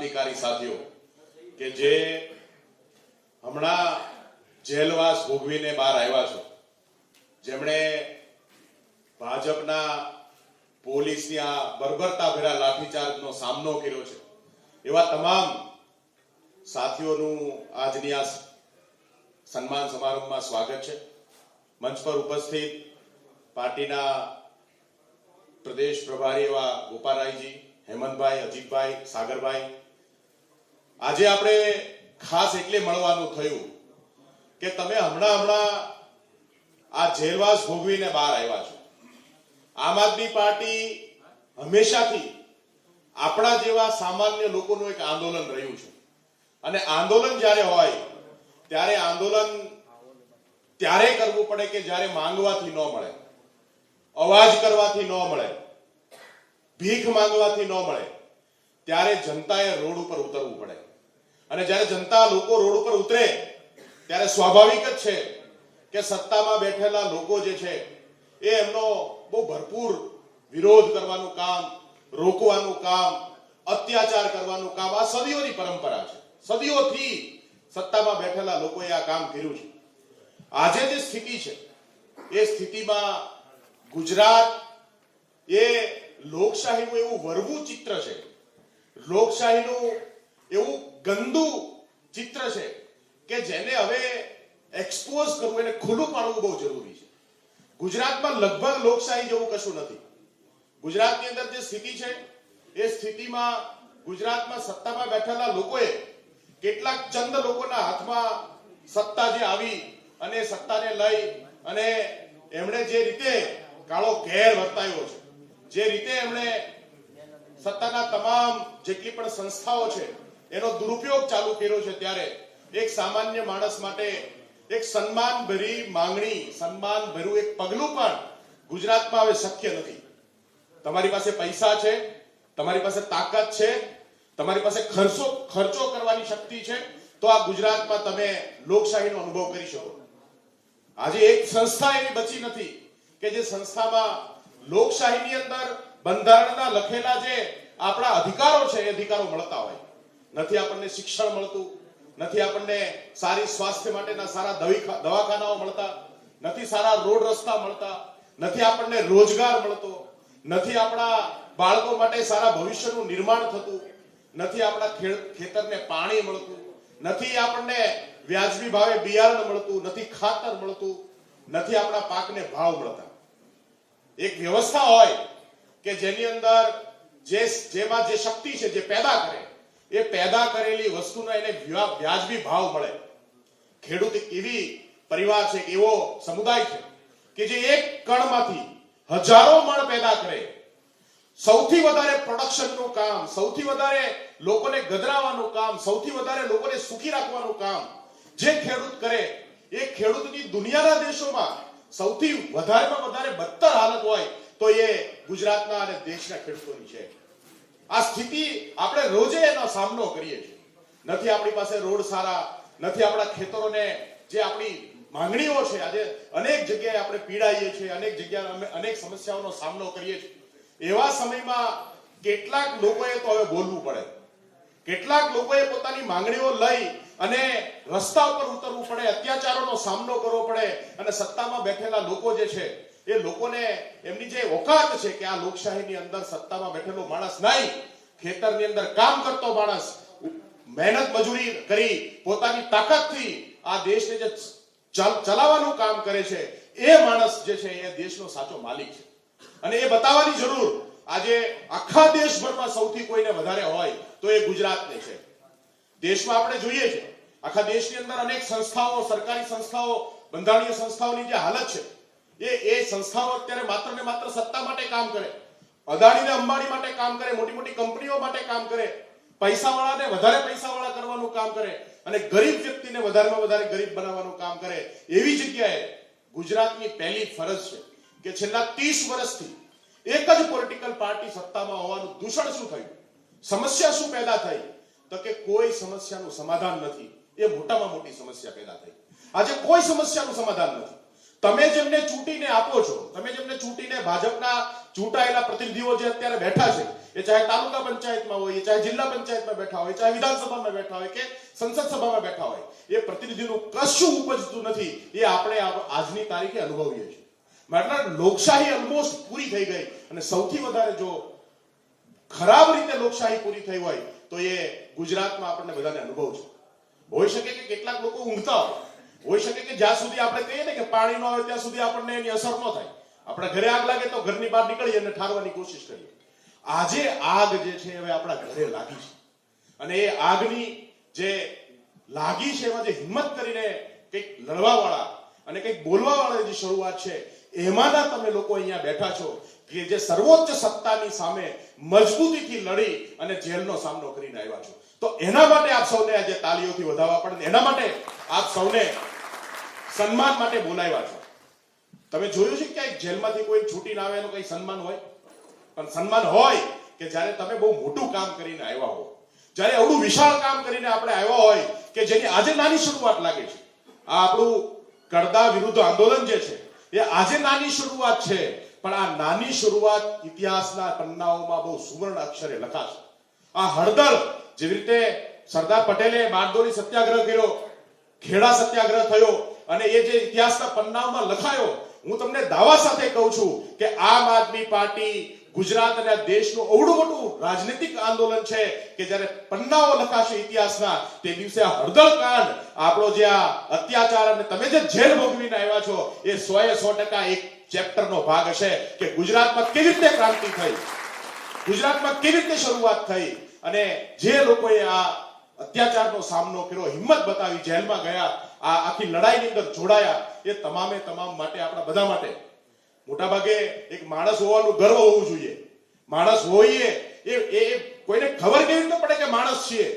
ક્રાંતિકારી સાથીઓ કે જે હમણાં જેલવાસ ભોગવીને બહાર આવ્યા છો, જેમણે ભાજપના પોલીસની આ બર્બરતા ભર્યા લાઠીચાર્જનો સામનો કર્યો છે, એવા તમામ સાથીઓનું આજની આ સન્માન સમારંભમાં સ્વાગત છે। મંચ પર ઉપસ્થિત પાર્ટીના પ્રદેશ પ્રભારી એવા ગોપારાયજી, હેમંતભાઈ, અજીતભાઈ, સાગરભાઈ, આજે આપણે ખાસ એટલે મળવાનું થયું કે તમે હમણાં આ જેલવાસ ભોગવીને બહાર આવ્યા છો। આમ આદમી પાર્ટી હંમેશાથી આપણા જેવા સામાન્ય લોકોનું એક આંદોલન રહ્યું છે, અને આંદોલન જ્યારે હોય ત્યારે આંદોલન ત્યારે કરવું પડે કે જ્યારે માંગવાથી ન મળે, અવાજ કરવાથી ન મળે, ભીખ માંગવાથી ન મળે, ત્યારે જનતાએ રોડ ઉપર ઉતરવું પડે। અને જ્યારે જનતા લોકો રોડ ઉપર ઉતરે ત્યારે સ્વાભાવિક જ છે કે સત્તામાં બેઠેલા લોકો જે છે એ એમનો બહુ ભરપૂર વિરોધ કરવાનું કામ, રોકવાનું કામ, અત્યાચાર કરવાનું કામ આ સદીઓની પરંપરા છે। સદીઓથી સત્તામાં બેઠેલા લોકોએ આ કામ કર્યું છે। આજે જે સ્થિતિ છે એ સ્થિતિમાં ગુજરાત એ લોકશાહીનું એવું વરવું ચિત્ર છે, લોકશાહીનું એવું ગંદુ ચિત્ર છે કે જેને હવે એક્સપોઝ કરવું, એને ખુલ્લું પાડવું બહુ જરૂરી છે। ગુજરાતમાં લગભગ લોકશાહી જેવું કશું નથી। ગુજરાતની અંદર જે સ્થિતિ છે એ સ્થિતિમાં ગુજરાતમાં સત્તામાં બેઠેલા લોકોએ કેટલાક ચંદ લોકોના હાથમાં સત્તા જે આવી અને સત્તાને લઈ અને એમણે જે રીતે કાળો ઘેર વર્તાયો છે, જે રીતે એમણે સત્તાના તમામ જેટલી પણ સંસ્થાઓ છે એનો દુરુપયોગ ચાલુ કર્યો છે, ત્યારે એક સામાન્ય માણસ માટે એક સન્માનભરી માંગણી, સન્માનભર્યું એક પગલું પણ ગુજરાતમાં હવે શક્ય નથી। તમારી પાસે પૈસા છે, તમારી પાસે તાકાત છે, તમારી પાસે ખર્ચો કરવાની શક્તિ છે, તો આ ગુજરાતમાં તમે લોકશાહીનો અનુભવ કરી શકો। આજે એક સંસ્થા એવી બચી નથી કે જે સંસ્થામાં લોકશાહીની અંદર બંધારણના લખેલા જે આપણા અધિકારો છે એ અધિકારો મળતા હોય। નથી આપણને શિક્ષણ મળતું, નથી આપણને સારી સ્વાસ્થ્ય માટેના સારા દવાખાનાઓ મળતા, નથી સારા રોડ રસ્તા મળતા, નથી આપણને રોજગાર મળતો, નથી આપણા બાળકો માટે સારા ભવિષ્યનું નિર્માણ થતું, નથી આપણા ખેતરને પાણી મળતું, નથી આપણને વ્યાજબી ભાવે બિયારણ મળતું, નથી ખાતર મળતું, નથી આપણા પાકને ભાવ મળતા। એક વ્યવસ્થા હોય કે જેની અંદર જેમાં જે શક્તિ છે જે પેદા કરે, એ પેદા કરેલી વસ્તુનો એને વ્યાજબી ભાવ મળે। ખેડૂત એવી પરિવાર છે, એવો સમુદાય છે કે જે એક કણમાંથી હજારો મણ પેદા કરે। સૌથી વધારે પ્રોડક્શનનું કામ, સૌથી વધારે લોકોને ગદરાવાનું કામ, સૌથી વધારે લોકોને સુખી રાખવાનું કામ જે ખેડૂત કરે, એ ખેડૂતની દુનિયાના દેશોમાં સૌથી વધારેમાં વધારે બદતર હાલત હોય તો એ ગુજરાતના અને દેશના ખેડૂતોની છે। આ સ્થિતિ આપણે રોજે એનો સામનો કરીએ છીએ। નથી આપણી પાસે રોડ સારા, નથી આપણા ખેતરોને જે આપણી માંગણીઓ છે, આજે અનેક જગ્યાએ આપણે પીડાઈએ છીએ, અનેક જગ્યાએ અમે અનેક સમસ્યાઓનો સામનો કરીએ છીએ। એવા સમયમાં કેટલાક લોકોએ તો હવે બોલવું પડે, કેટલાક લોકોએ પોતાની માંગણીઓ લઈ અને રસ્તા ઉપર ઉતરવું પડે, અત્યાચારોનો સામનો કરવો પડે, અને સત્તામાં બેઠેલા લોકો જે છે એ લોકોને એમની જે ઓકાત છે કે આ લોકશાહીની અંદર સત્તામાં બેઠેલો માણસ નહીં, ખેતરની અંદર કામ કરતો માણસ, મહેનત મજૂરી કરી પોતાની તાકાતથી આ દેશને જે ચલાવવાનું કામ કરે છે, એ માણસ જે છે એ દેશનો સાચો માલિક છે। અને એ બતાવવાની જરૂર આજે આખા દેશભરમાં સૌથી કોઈને વધારે હોય તો એ ગુજરાતને છે। દેશમાં આપણે જોઈએ છે, આખા દેશની અંદર અનેક સંસ્થાઓ, સરકારી સંસ્થાઓ, બંધારણીય સંસ્થાઓની જે હાલત છે એ સંસ્થાઓ અત્યારે માત્ર ને માત્ર સત્તા માટે કામ કરે, અદાણી ને અંબાણી માટે કામ કરે, મોટી મોટી કંપનીઓ માટે કામ કરે, પૈસાવાળાને વધારે પૈસાવાળા કરવાનું કામ કરે અને ગરીબ વ્યક્તિને વધારેમાં વધારે ગરીબ બનાવવાનું કામ કરે। એવી જગ્યાએ ગુજરાતની પહેલી ફરજ છે કે છેલ્લા 30 વર્ષથી એક જ પોલિટિકલ પાર્ટી સત્તામાં હોવાનું દૂષણ શું થયું, સમસ્યા શું પેદા થઈ, તો કે કોઈ સમસ્યાનું સમાધાન નથી। એ મોટામાં મોટી સમસ્યા પેદા થઈ। આજે કોઈ સમસ્યાનું સમાધાન નથી। તમે જેમને ચૂંટીને આપો છો, તમે જેમને ચૂંટીને ભાજપના ચૂંટાયેલા પ્રતિનિધિઓ જે અત્યારે બેઠા છે, એ ચાહે તાલુકા પંચાયતમાં હોય, એ ચાહે જિલ્લા પંચાયતમાં બેઠા હોય, ચાહે વિધાનસભામાં બેઠા હોય કે સંસદ સભામાં બેઠા હોય, એ પ્રતિનિધિનું કશું ઉપજતું નથી. એ આપણે આજની તારીખે અનુભવીએ છીએ. મતલબ લોકશાહી ઓલમોસ્ટ પૂરી થઈ ગઈ. અને સૌથી વધારે જો ખરાબ રીતે લોકશાહી પૂરી થઈ હોય તો એ ગુજરાતમાં આપણને બધાને અનુભવ છે. હોઈ શકે કે કેટલાક લોકો ઊંઘતા હોઈ શકે કે જ્યાં સુધી આપણે કહીએ ને કે પાણી ન આવે ત્યાં સુધી આપણને એની અસર ન થાય. આપણા ઘરે આગ લાગે તો ઘરની બહાર નીકળીએ અને ઠારવાની કોશિશ કરીએ. આજે આગ જે છે હવે આપણા ઘરે લાગી છે, અને એ આગની જે લાગી છે એમાં જે હિંમત કરીને કંઈક લડવા વાળા અને કંઈક બોલવા વાળા જે શરૂઆત છે, એમાંના તમે લોકો અહીંયા બેઠા છો કે જે સર્વોચ્ચ સત્તાની સામે મજબૂતીથી લડી અને જેલનો સામનો કરીને આવ્યા છો. તો એના માટે આપ સૌને આજે તાળીઓથી વધાવવા પડે. એના માટે આપ સૌને સન્માન માટે બોલાવ્યા છો. તમે જોયું છે કે જેલમાંથી કોઈ છૂટીને આવે એનું કઈ સન્માન હોય? પણ સન્માન હોય કે જ્યારે તમે બહુ મોટું કામ કરીને આવ્યા હો, જ્યારે આવડું વિશાળ કામ કરીને આપણે આવ્યા હોય કે જેની આજે નાની શરૂઆત લાગે છે. આ આપણું કડદા વિરુદ્ધ આંદોલન જે છે એ આજે નાની શરૂઆત છે, પણ આ નાની શરૂઆત ઇતિહાસના પન્નાઓમાં બહુ સુવર્ણ અક્ષરે લખાશે. આ હળદર જેવી રીતે સરદાર પટેલે બારડોલી સત્યાગ્રહ કર્યો, ખેડા સત્યાગ્રહ થયો અને એ જે ઇતિહાસના પન્નાઓમાં લખાયો, હું તમને દાવા સાથે કહું છું કે આમ આદમી પાર્ટી ગુજરાત અને દેશનું અવડું મોટું રાજનીતિક આંદોલન છે કે જ્યારે પન્નાઓ લખાશે ઇતિહાસના, તે દિવસે આ હળદર કાંડ, આપણો જે આ અત્યાચાર અને તમે જે જેલ ભોગવીને આવ્યા છો, એ 100% એક ચેપ્ટરનો ભાગ હશે કે ગુજરાતમાં કેવી રીતે ક્રાંતિ થઈ, ગુજરાતમાં કેવી રીતે શરૂઆત થઈ, અને જે લોકોએ આ અત્યાચારનો સામનો કર્યો, હિંમત બતાવી, જેલમાં ગયા, આ આખી લડાઈની અંદર જોડાયા, એ તમામે તમામ માટે, આપણા બધા માટે મોટાભાગે એક માણસ હોવાનું ગર્વ હોવું જોઈએ. માણસ હોઈએ એ કોઈને ખબર કેવી રીતે પડે કે માણસ છીએ?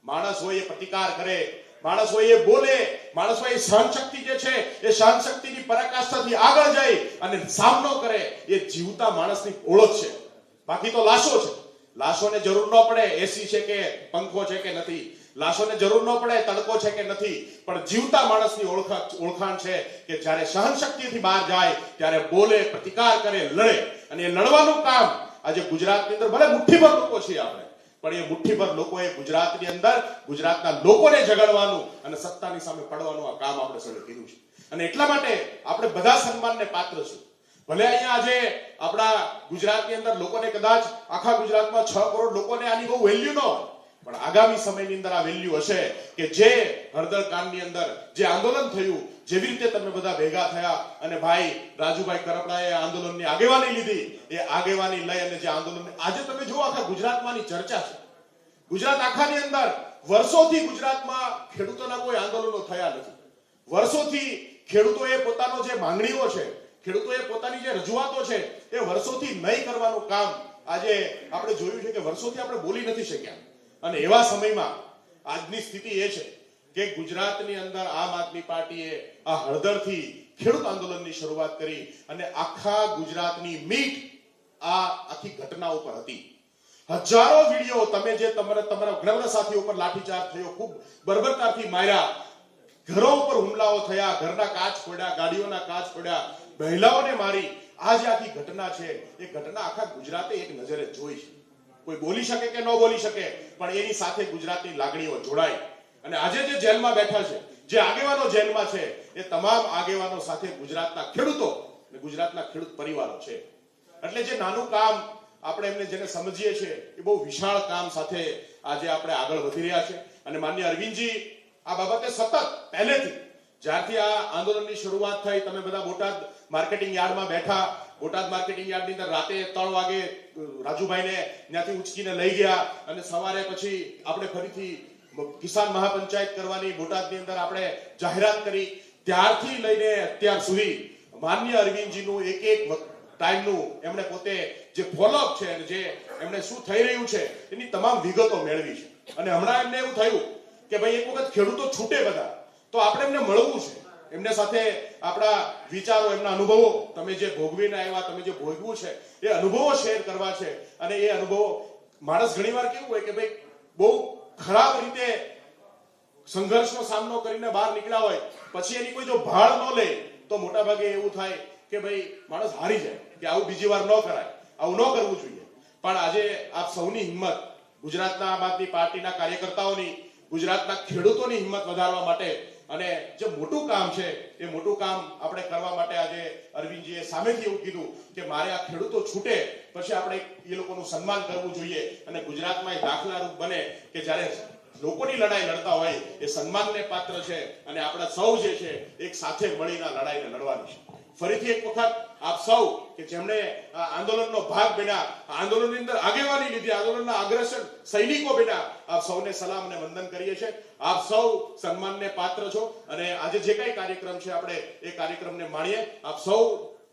માણસ હોય એ પ્રતિકાર કરે, માણસ હોય એ બોલે, માણસ હોય એ સહનશક્તિ જે છે એ સહનશક્તિની પરાકાષ્ઠાથી આગળ જાય અને સામનો કરે. એ જીવતા માણસની ઓળખ છે. બાકી તો લાશો છે. લાશોને જરૂર ન પડે એસી છે કે પંખો છે કે નથી, લાશોને જરૂર ન પડે તડકો છે કે નથી, પણ જીવતા માણસની ઓળખાણ છે કે જ્યારે સહનશક્તિથી બહાર જાય ત્યારે બોલે, પ્રતિકાર કરે, લડે. અને એ લડવાનું કામ આજે ગુજરાતની અંદર ભલે મુઠ્ઠીભર લોકો છીએ આપણે, પણ એ મુઠ્ઠીભર લોકોએ ગુજરાતની અંદર ગુજરાતના લોકોને જગાડવાનું અને સત્તાની સામે પડવાનું આ કામ આપણે સૌએ કર્યું છે. અને એટલા માટે આપણે બધા સન્માનને પાત્ર છીએ. ભલે અહીંયા આજે આપણા ગુજરાતની અંદર લોકોને કદાચ આખા ગુજરાતમાં 6 કરોડ લોકોને આની બહુ વેલ્યુ ન હોય, પણ આગામી સમયની અંદર આ વેલ્યુ હશે કે જે હળદર કાંડની અંદર જે આંદોલન થયું, જેવી રીતે તમે બધા ભેગા થયા અને ભાઈ રાજુભાઈ કરપડાએ આંદોલનની આગેવાની લીધી, એ આગેવાની લઈ અને જે આંદોલન આજે તમે જુઓ આખા ગુજરાતમાંની ચર્ચા છે. ગુજરાત આખાની અંદર વર્ષોથી ગુજરાતમાં ખેડૂતોના કોઈ આંદોલનો થયા નથી. વર્ષોથી ખેડૂતોએ પોતાનો જે માંગણીઓ છે, ખેડૂતોએ પોતાની જે રજૂઆતો છે, એ વર્ષોથી નહીં કરવાનું કામ આજે આપણે જોયું છે કે વર્ષોથી આપણે બોલી નથી શક્યા. અને એવા સમયમાં આજની સ્થિતિ એ છે કે ગુજરાતની અંદર આમ આદમી પાર્ટીએ આ હળદરથી ખેડૂત આંદોલનની શરૂઆત કરી અને આખા ગુજરાતની મીટ આ આખી ઘટના ઉપર હતી. હજારો વિડીયો તમે જે તમારા ઘણા સાથીઓ પર લાઠીચાર્જ થયો, ખૂબ બર્બરતાથી માર્યા, ઘરો ઉપર હુમલાઓ થયા, ઘરના કાચ ફોડ્યા, ગાડીઓના કાચ ફોડ્યા, મહિલાઓને મારી, આ જે આખી ઘટના છે એ ઘટના આખા ગુજરાતે એક નજરે જોઈ છે. કોઈ બોલી શકે કે ન બોલી શકે, પણ એની સાથે ગુજરાતની લાગણીઓ જોડાઈ. અને આજે જે જેલમાં બેઠા છે, જે આગેવાનો જેલમાં છે, એ તમામ આગેવાનો સાથે ગુજરાતના ખેડૂતો અને ગુજરાતના ખેડૂત પરિવારો છે. એટલે જે નાનું કામ આપણે એમને જેને સમજીએ છીએ એ બહુ વિશાળ કામ સાથે આજે આપણે આગળ વધી રહ્યા છે. અને માનનીય અરવિંદજી આ બાબતે સતત પહેલેથી જ્યારથી આ આંદોલનની શરૂઆત થઈ, તમે બધા બોટાદ માર્કેટિંગ યાર્ડમાં બેઠા, બોટાદ માર્કેટિંગ યાર્ડની અંદર રાતે 3 વાગે રાજુભાઈને ત્યાંથી ઉચકીને લઈ ગયા અને સવારે પછી આપણે ફરીથી કિસાન મહાપંચાયત કરવાની બોટાદની અંદર આપણે જાહેરાત કરી. ત્યારથી લઈને અત્યાર સુધી માનનીય અરવિંદજીનું એક ટાઈમનું એમણે પોતે જે ફોલોઅપ છે અને જે એમણે શું થઈ રહ્યું છે એની તમામ વિગતો મેળવી છે. અને હમણાં એમને એવું થયું કે ભાઈ એક વખત ખેડૂતો છૂટે બધા તો આપણે એમને મળવું છે, એમને સાથે આપણા વિચારો, એમના અનુભવો, તમે જે ભોગવીને આવ્યા, તમે જે ભોગવ્યું છે એ અનુભવો શેર કરવા છે. અને એ અનુભવો માણસ ઘણીવાર કેવું હોય કે ભાઈ બહુ ખરાબ રીતે સંઘર્ષનો સામનો કરીને બહાર નીકળ્યા હોય, પછી એની કોઈ જો ભાળ ન લે તો મોટા ભાગે એવું થાય કે ભાઈ માણસ હારી જાય કે આવું બીજી વાર ન કરાય, આવું ન કરવું જોઈએ. પણ આજે આપ સૌની હિંમત, ગુજરાતના આમ આદમી પાર્ટીના કાર્યકર્તાઓની, ગુજરાતના ખેડૂતોની હિંમત વધારવા માટે અને જે મોટું કામ છે એ મોટું કામ આપણે કરવા માટે આજે અરવિંદજીએ સામેથી એવું કીધું કે મારે આ ખેડૂતો છૂટે પછી આપણે એ લોકોનું સન્માન કરવું જોઈએ અને ગુજરાતમાં એ દાખલારૂપ બને કે જ્યારે લોકોની લડાઈ લડતા હોય એ સન્માનને પાત્ર છે અને આપણે સૌ જે છે એક સાથે મળીને લડાઈને લડવાની છે. ફરીથી એક વખત આપ સૌ કે જેમણે આંદોલનનો ભાગ બન્યા, આંદોલનની અંદર આગેવાની લીધી, આંદોલનના અગ્રસર સૈનિકો બન્યા, આપ સૌને સલામ અને વંદન કરીએ છીએ. આપ સૌ સન્માનને પાત્ર છો અને આજે જે કઈ કાર્યક્રમ છે આપણે એ કાર્યક્રમને માણીએ. આપ સૌ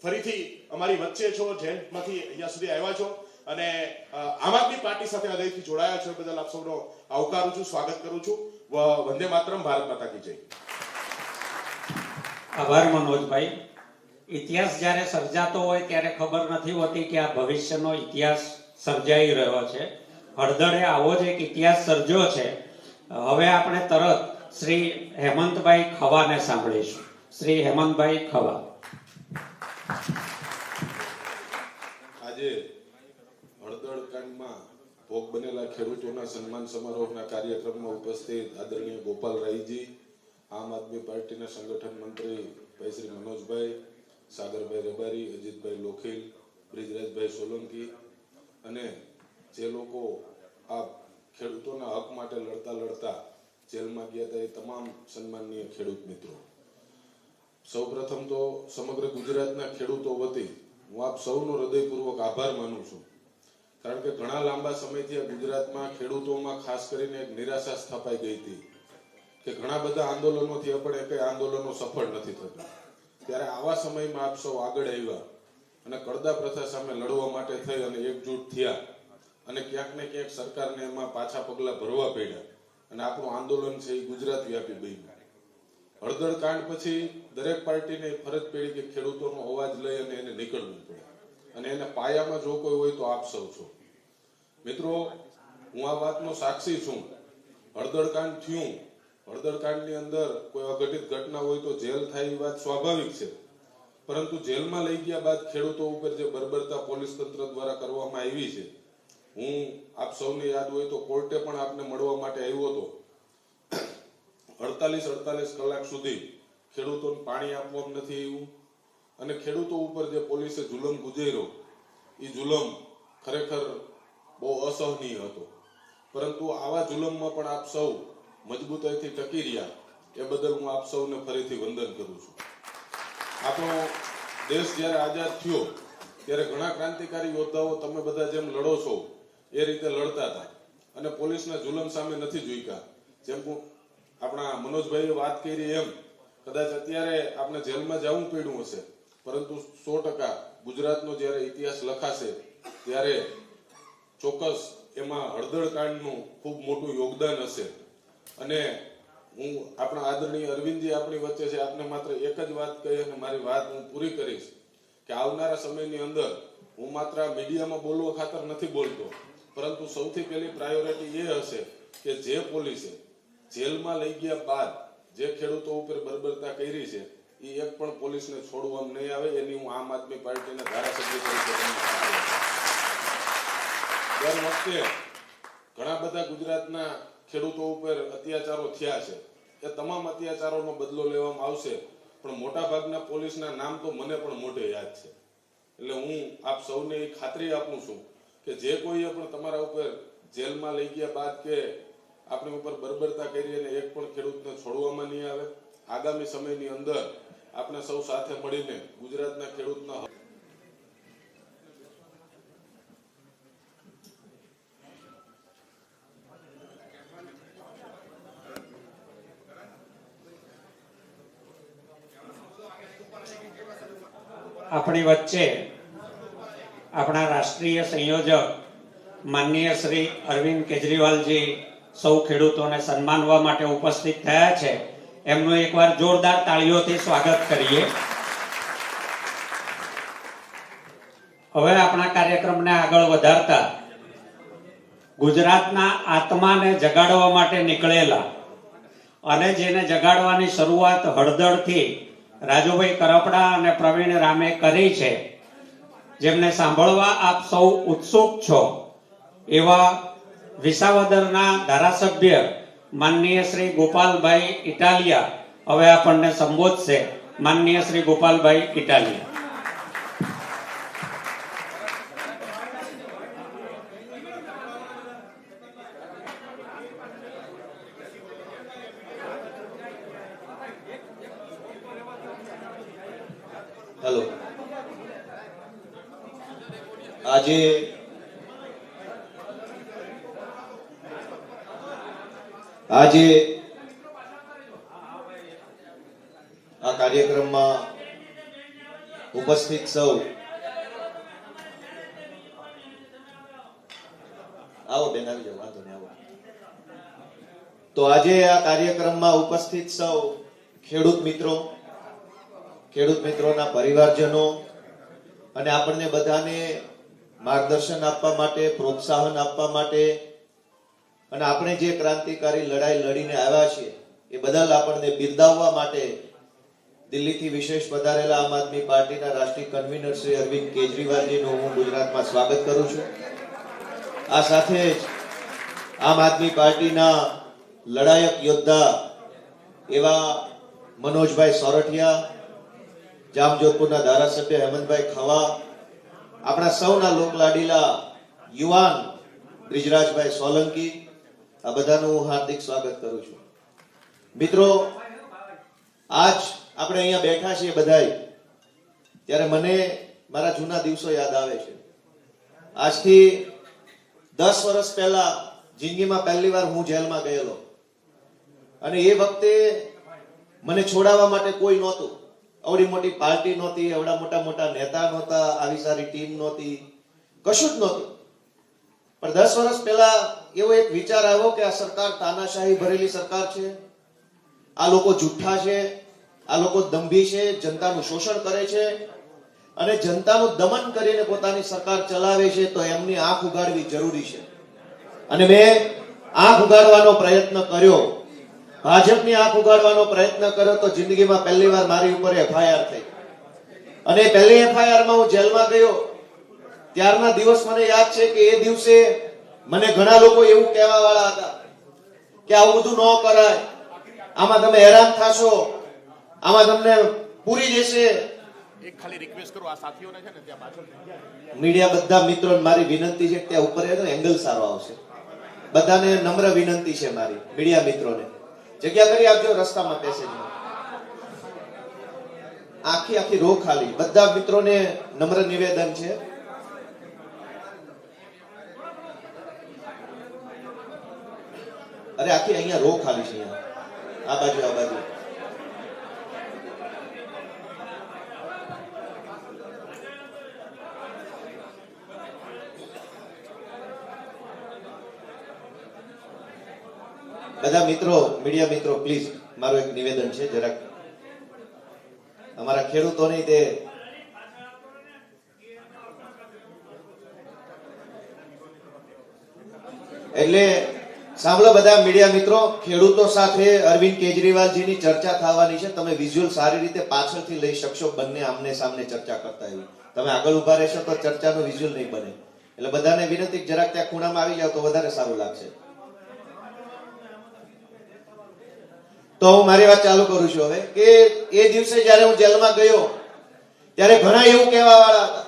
ફરીથી અમારી વચ્ચે છો, જેલમાંથી અહીંયા સુધી આવ્યા છો અને આમ આદમી પાર્ટી સાથે હૃદયથી જોડાયા છો એ બદલ આપ સૌનો આવકારું છું, સ્વાગત કરું છું. વંદે માતરમ, ભારત માતા કી જય. આભાર મનોજભાઈ. ઇતિહાસ જ્યારે સર્જાતો હોય ત્યારે ખબર નથી હોતી કે આ ભવિષ્યનો ઇતિહાસ સર્જાઈ રહ્યો છે. હળદળે આવો જ એક ઇતિહાસ સર્જ્યો છે. હવે આપણે તરત શ્રી હેમંતભાઈ ખવાને સાંભળીશું. શ્રી હેમંતભાઈ ખવા. આજે હળદળ કાંડમાં ભોગ બનેલા ખેડૂતોના સન્માન સમારોહના કાર્યક્રમમાં ઉપસ્થિત આદરણીય ગોપાલ રાયજી, આમ આદમી પાર્ટીના સંગઠન મંત્રી ભાઈ શ્રી મનોજભાઈ, સાગરભાઈ રબારી, અજીતભાઈ લોખીલ, બ્રિજરાજભાઈ સોલંકી અને જે લોકો આ ખેડૂતોના હક માટે લડતા જેલમાં ગયા હતા એ તમામ સન્માનનીય ખેડૂત મિત્રો, સૌપ્રથમ તો સમગ્ર ગુજરાતના ખેડૂતો વતી હું આપ સૌનો હૃદયપૂર્વક આભાર માનું છું. કારણ કે ઘણા લાંબા સમયથી આ ગુજરાતમાં ખેડૂતોમાં ખાસ કરીને એક નિરાશા સ્થપાઈ ગઈ હતી કે ઘણા બધા આંદોલનોથી પણ એક આંદોલનો સફળ નથી થતા. ત્યારે આવા સમયમાં આપ સૌ આગળ આવ્યા અને કડદા પ્રથા સામે લડવા માટે થઈ અને એકજૂટ થયા અને ક્યાંક ને ક્યાંક સરકારને એમાં પાછા પગલા ભરવા પડ્યા અને આપણું આંદોલન છે એ ગુજરાત વ્યાપી બન્યું. હળદળ કાંડ પછી દરેક પાર્ટીને ફરજ પડી કે ખેડૂતોનો અવાજ લઈ અને એને નીકળવું પડે અને એને પાયામાં જો કોઈ હોય તો આપ સૌ છો. મિત્રો, હું આ વાતનો સાક્ષી છું. હળદળ કાંડ થયું, હળદળ કાંડની અંદર કોઈ અઘટિત ઘટના હોય તો જેલ થાય એ વાત સ્વાભાવિક છે, પરંતુ જેલમાં લઈ ગયા બાદ ખેડૂતો ઉપર જે બર્બરતા પોલીસ તંત્ર દ્વારા કરવામાં આવી છે, હું આપ સૌને યાદ હોય તો કોર્ટે પણ આપને મળવા માટે આવ્યો હતો. 48 કલાક સુધી ખેડૂતોને પાણી આપવામાં નથી આવ્યું અને ખેડૂતો ઉપર જે પોલીસે જુલમ ગુજાર્યો એ જુલમ ખરેખર બહુ અસહનીય હતો. પરંતુ આવા જુલમમાં પણ આપ સૌ મજબૂતાઈથી ટકી રહ્યા એ બદલ હું આપ સૌને ફરીથી વંદન કરું છું. આપણો દેશ જ્યારે આઝાદ થયો ત્યારે ઘણા ક્રાંતિકારી યોદ્ધાઓ તમે બધા જેમ લડો છો એ રીતે લડતા હતા અને પોલીસના જુલમ સામે નથી ઝૂક્યા. જેમ આપણા મનોજભાઈએ વાત કરી એમ કદાચ અત્યારે આપણે જેલમાં જવું પડ્યું હશે, પરંતુ 100% ગુજરાતનો જ્યારે ઇતિહાસ લખાશે ત્યારે ચોક્કસ એમાં હળદળ કાંડનું ખૂબ મોટું યોગદાન હશે. અને હું આપણા આદરણીય અરવિંદજી આપણી વચ્ચે છે, આપને માત્ર એક જ વાત કહી અને મારી વાત હું પૂરી કરીશ કે આવનારા સમયની અંદર હું માત્ર મીડિયામાં બોલવા ખાતર નથી બોલતો, પરંતુ સૌથી પહેલી પ્રાયોરિટી એ હશે કે જે પોલીસે જેલમાં લઈ ગયા બાદ જે ખેડૂતો ઉપર બર્બરતા કરી છે એ એક પણ પોલીસને છોડવામાં નહીં આવે, એની હું આમ આદમી પાર્ટીના ધારાસભ્ય તરીકે દર વખતે ઘણા બધા ગુજરાતના ખેડૂતો ઉપર અત્યાચારો થયા છે. એ તમામ અત્યાચારોનો બદલો લેવામાં આવશે, પણ મોટા ભાગના પોલીસના નામ તો મને પણ મોઢે યાદ છે. એટલે હું આપ સૌને એ ખાતરી આપું છું કે જે કોઈએ પણ તમારા ઉપર જેલમાં લઈ ગયા બાદ કે આપણી ઉપર બર્બરતા કરી અને એક પણ ખેડૂતને છોડવામાં નહીં આવે. આગામી સમયની અંદર આપણે સૌ સાથે મળીને ગુજરાતના ખેડૂતના આપણી વચ્ચે આપણા રાષ્ટ્રીય સંયોજક માનનીય શ્રી અરવિંદ કેજરીવાલજી સૌ ખેડૂતોને સન્માનવા માટે ઉપસ્થિત થયા છે. એમનું એકવાર જોરદાર તાળીઓથી સ્વાગત કરીએ. હવે આપણા કાર્યક્રમને આગળ વધારતા ગુજરાતના આત્માને જગાડવા માટે નીકળેલા અને જેને જગાડવાની શરૂઆત હળદળથી રાજુભાઈ કરપડા અને પ્રવીણ રામે કરી છે, જેમને સાંભળવા આપ સૌ ઉત્સુક છો, એવા વિસાવદરના ધારાસભ્ય માનનીય શ્રી ગોપાલભાઈ ઇટાલિયા હવે આપણને સંબોધશે. માનનીય શ્રી ગોપાલભાઈ ઇટાલિયા. હેલો, આજે આ કાર્યક્રમમાં ઉપસ્થિત સૌ આવો બેન, આવી જાઓ, વાંધો નહીં, આવો. તો આજે આ કાર્યક્રમમાં ઉપસ્થિત સૌ ખેડૂત મિત્રોના પરિવારજનો અને આપણને બધાને માર્ગદર્શન આપવા માટે, પ્રોત્સાહન આપવા માટે અને આપણે જે ક્રાંતિકારી લડાઈ લડીને આવ્યા છીએ એ બદલ આપણને બિરદાવવા માટે દિલ્હીથી વિશેષ પધારેલા આમ આદમી પાર્ટીના રાષ્ટ્રીય કન્વીનર શ્રી અરવિંદ કેજરીવાલજીનું હું ગુજરાતમાં સ્વાગત કરું છું. આ સાથે જ આમ આદમી પાર્ટીના લડાયક યોદ્ધા એવા મનોજભાઈ સોરઠિયા, જામજોધપુરના ધારાસભ્ય હેમંતભાઈ ખવા, આપણા સૌના લોકલાડીલા યુવાન બ્રિજરાજભાઈ સોલંકી, આ બધાનું હું હાર્દિક સ્વાગત કરું છું. મિત્રો, આજ આપણે અહીંયા બેઠા છીએ બધાય, ત્યારે મને મારા જૂના દિવસો યાદ આવે છે. આજથી 10 વર્ષ પહેલા જિંદગીમાં પહેલી વાર હું જેલમાં ગયેલો અને એ વખતે મને છોડાવવા માટે કોઈ નહોતું. આવડી મોટી પાર્ટી નહોતી, આવડા મોટા નેતા નહોતા, આવી સારી ટીમ નહોતી, કશું જ નહોતું. પણ 10 વર્ષ પહેલા એવો એક વિચાર આવ્યો કે આ સરકાર તાનાશાહી ભરેલી સરકાર છે, આ લોકો જુઠ્ઠા છે, આ લોકો દંભી છે, જનતાનું શોષણ કરે છે અને જનતાનું દમન કરીને પોતાની સરકાર ચલાવે છે, તો એમની આંખ ઉગાડવી જરૂરી છે. અને મેં આંખ ઉગાડવાનો પ્રયત્ન કર્યો, ભાજપની આંખ ઉગાડવાનો પ્રયત્ન કર્યો, તો જિંદગીમાં પહેલી વાર મારી ઉપર એફઆઈઆર થઈ અને પહેલી એફઆઈઆરમાં હું જેલમાં ગયો. ત્યારના દિવસ મને યાદ છે કે એ દિવસે મને ઘણા લોકો એવું કહેવા વાળા હતા કે આવું બધું ન કરાય, આમાં તમે હેરાન થશો, આમાં તમને પૂરી જશે. એક ખાલી રિક્વેસ્ટ કરું, આ સાથીઓને છે ને ત્યાં પાછળ મીડિયા બધા મિત્રોને મારી વિનંતી છે કે ત્યાં ઉપર એંગલ સારો આવશે. બધાને નમ્ર વિનંતી છે મારી, મીડિયા મિત્રોને જગ્યા કરી આપજો રસ્તામાં પેસેજમાં. આખી રો ખાલી, બધા મિત્રોને નમ્ર નિવેદન છે. અરે આખી અહીંયા રો ખાલી છે, આ બાજુ બધા મિત્રો, મીડિયા મિત્રો, પ્લીઝ મારું એક નિવેદન છે, જરાક અમારા ખેડૂતોની તે એટલે સાંભળો બધા મીડિયા મિત્રો, ખેડૂતો સાથે અરવિંદ કેજરીવાલજીની ચર્ચા થવાની છે. તમે વિઝ્યુઅલ સારી રીતે પાછળથી લઈ શકશો, બંને આમને સામને ચર્ચા કરતા એવી. તમે આગળ ઉભા રહેશો તો ચર્ચાનો વિઝ્યુઅલ નહીં બને. એટલે બધાને વિનંતી, જરાક ત્યાં ખૂણામાં આવી જાવ તો વધારે સારું લાગશે. તો હું મારી વાત ચાલુ કરું છું હવે કે એ દિવસે જયારે હું જેલમાં ગયો ત્યારે ઘણા એવું કહેવા વાળા હતા,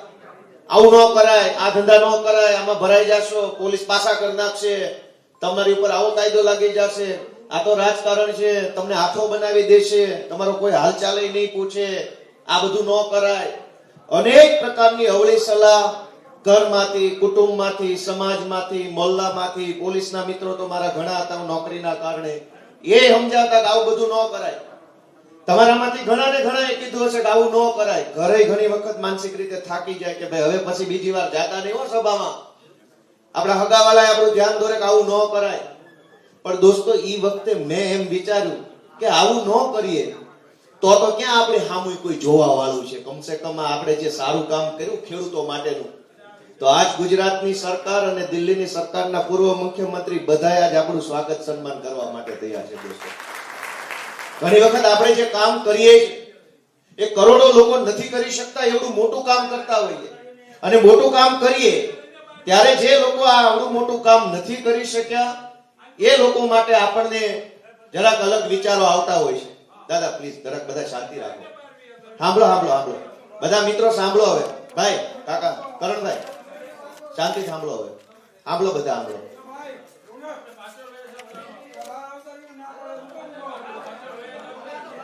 આવું ન કરાય, આ ધંધા ન કરાય, આમાં ભરાઈ જશો, પોલીસ પાસા કરી નાખશે, તમારી ઉપર આવો કાયદો લાગી જશે, આ તો રાજકારણ છે, તમને હાથો બનાવી દેશે, તમારો કોઈ હાલચાલ નહીં પૂછે, આ બધું ન કરાય. અનેક પ્રકારની અવળી સલાહ ઘરમાંથી, કુટુંબમાંથી, સમાજમાંથી, મોહલ્લામાંથી, પોલીસના મિત્રો તો મારા ઘણા હતા નોકરીના કારણે, એ સમજાવતા કે આવું બધું ન કરાય. તમારામાંથી ઘણાને ઘણાએ કીધું હશે કે આવું ન કરાય. ઘરે ઘણી વખત માનસિક રીતે થાકી જાય કે ભાઈ હવે પછી બીજી વાર જાતા નહીં હો સભામાં, આપણા હગાવાલાએ આપણું ધ્યાન દોરે કે આવું ન કરાય. પણ દોસ્તો, ઈ વખતે મેં એમ વિચાર્યું કે આવું ન કરીએ તો ક્યાં આપણે સામું કોઈ જોવા વાળું છે. કમસે કમ આપણે જે સારું કામ કર્યું ખેડૂતો માટેનું, તો આજ ગુજરાતની સરકાર અને દિલ્હીની સરકારના પૂર્વ મુખ્યમંત્રી બધાએ આજ આપણું સ્વાગત સન્માન કરવા માટે તૈયાર છે. દોસ્તો, ઘણી વખત આપણે જે કામ કરીએ એ કરોડો લોકો નથી કરી શકતા એવડું મોટું કામ કરતા હોઈએ, અને મોટું કામ કરીએ ત્યારે જે લોકો આ આવડું મોટું કામ નથી કરી શક્યા એ લોકો માટે આપણને જરાક અલગ વિચારો આવતા હોય છે. દાદા પ્લીઝ જરાક બધા શાંતિ રાખો. સાંભળો સાંભળો સાંભળો બધા મિત્રો સાંભળો. હવે ભાઈ, કાકા, કરણભાઈ, શાંતિ સાંભળો. હવે સાંભળો, બધા સાંભળો.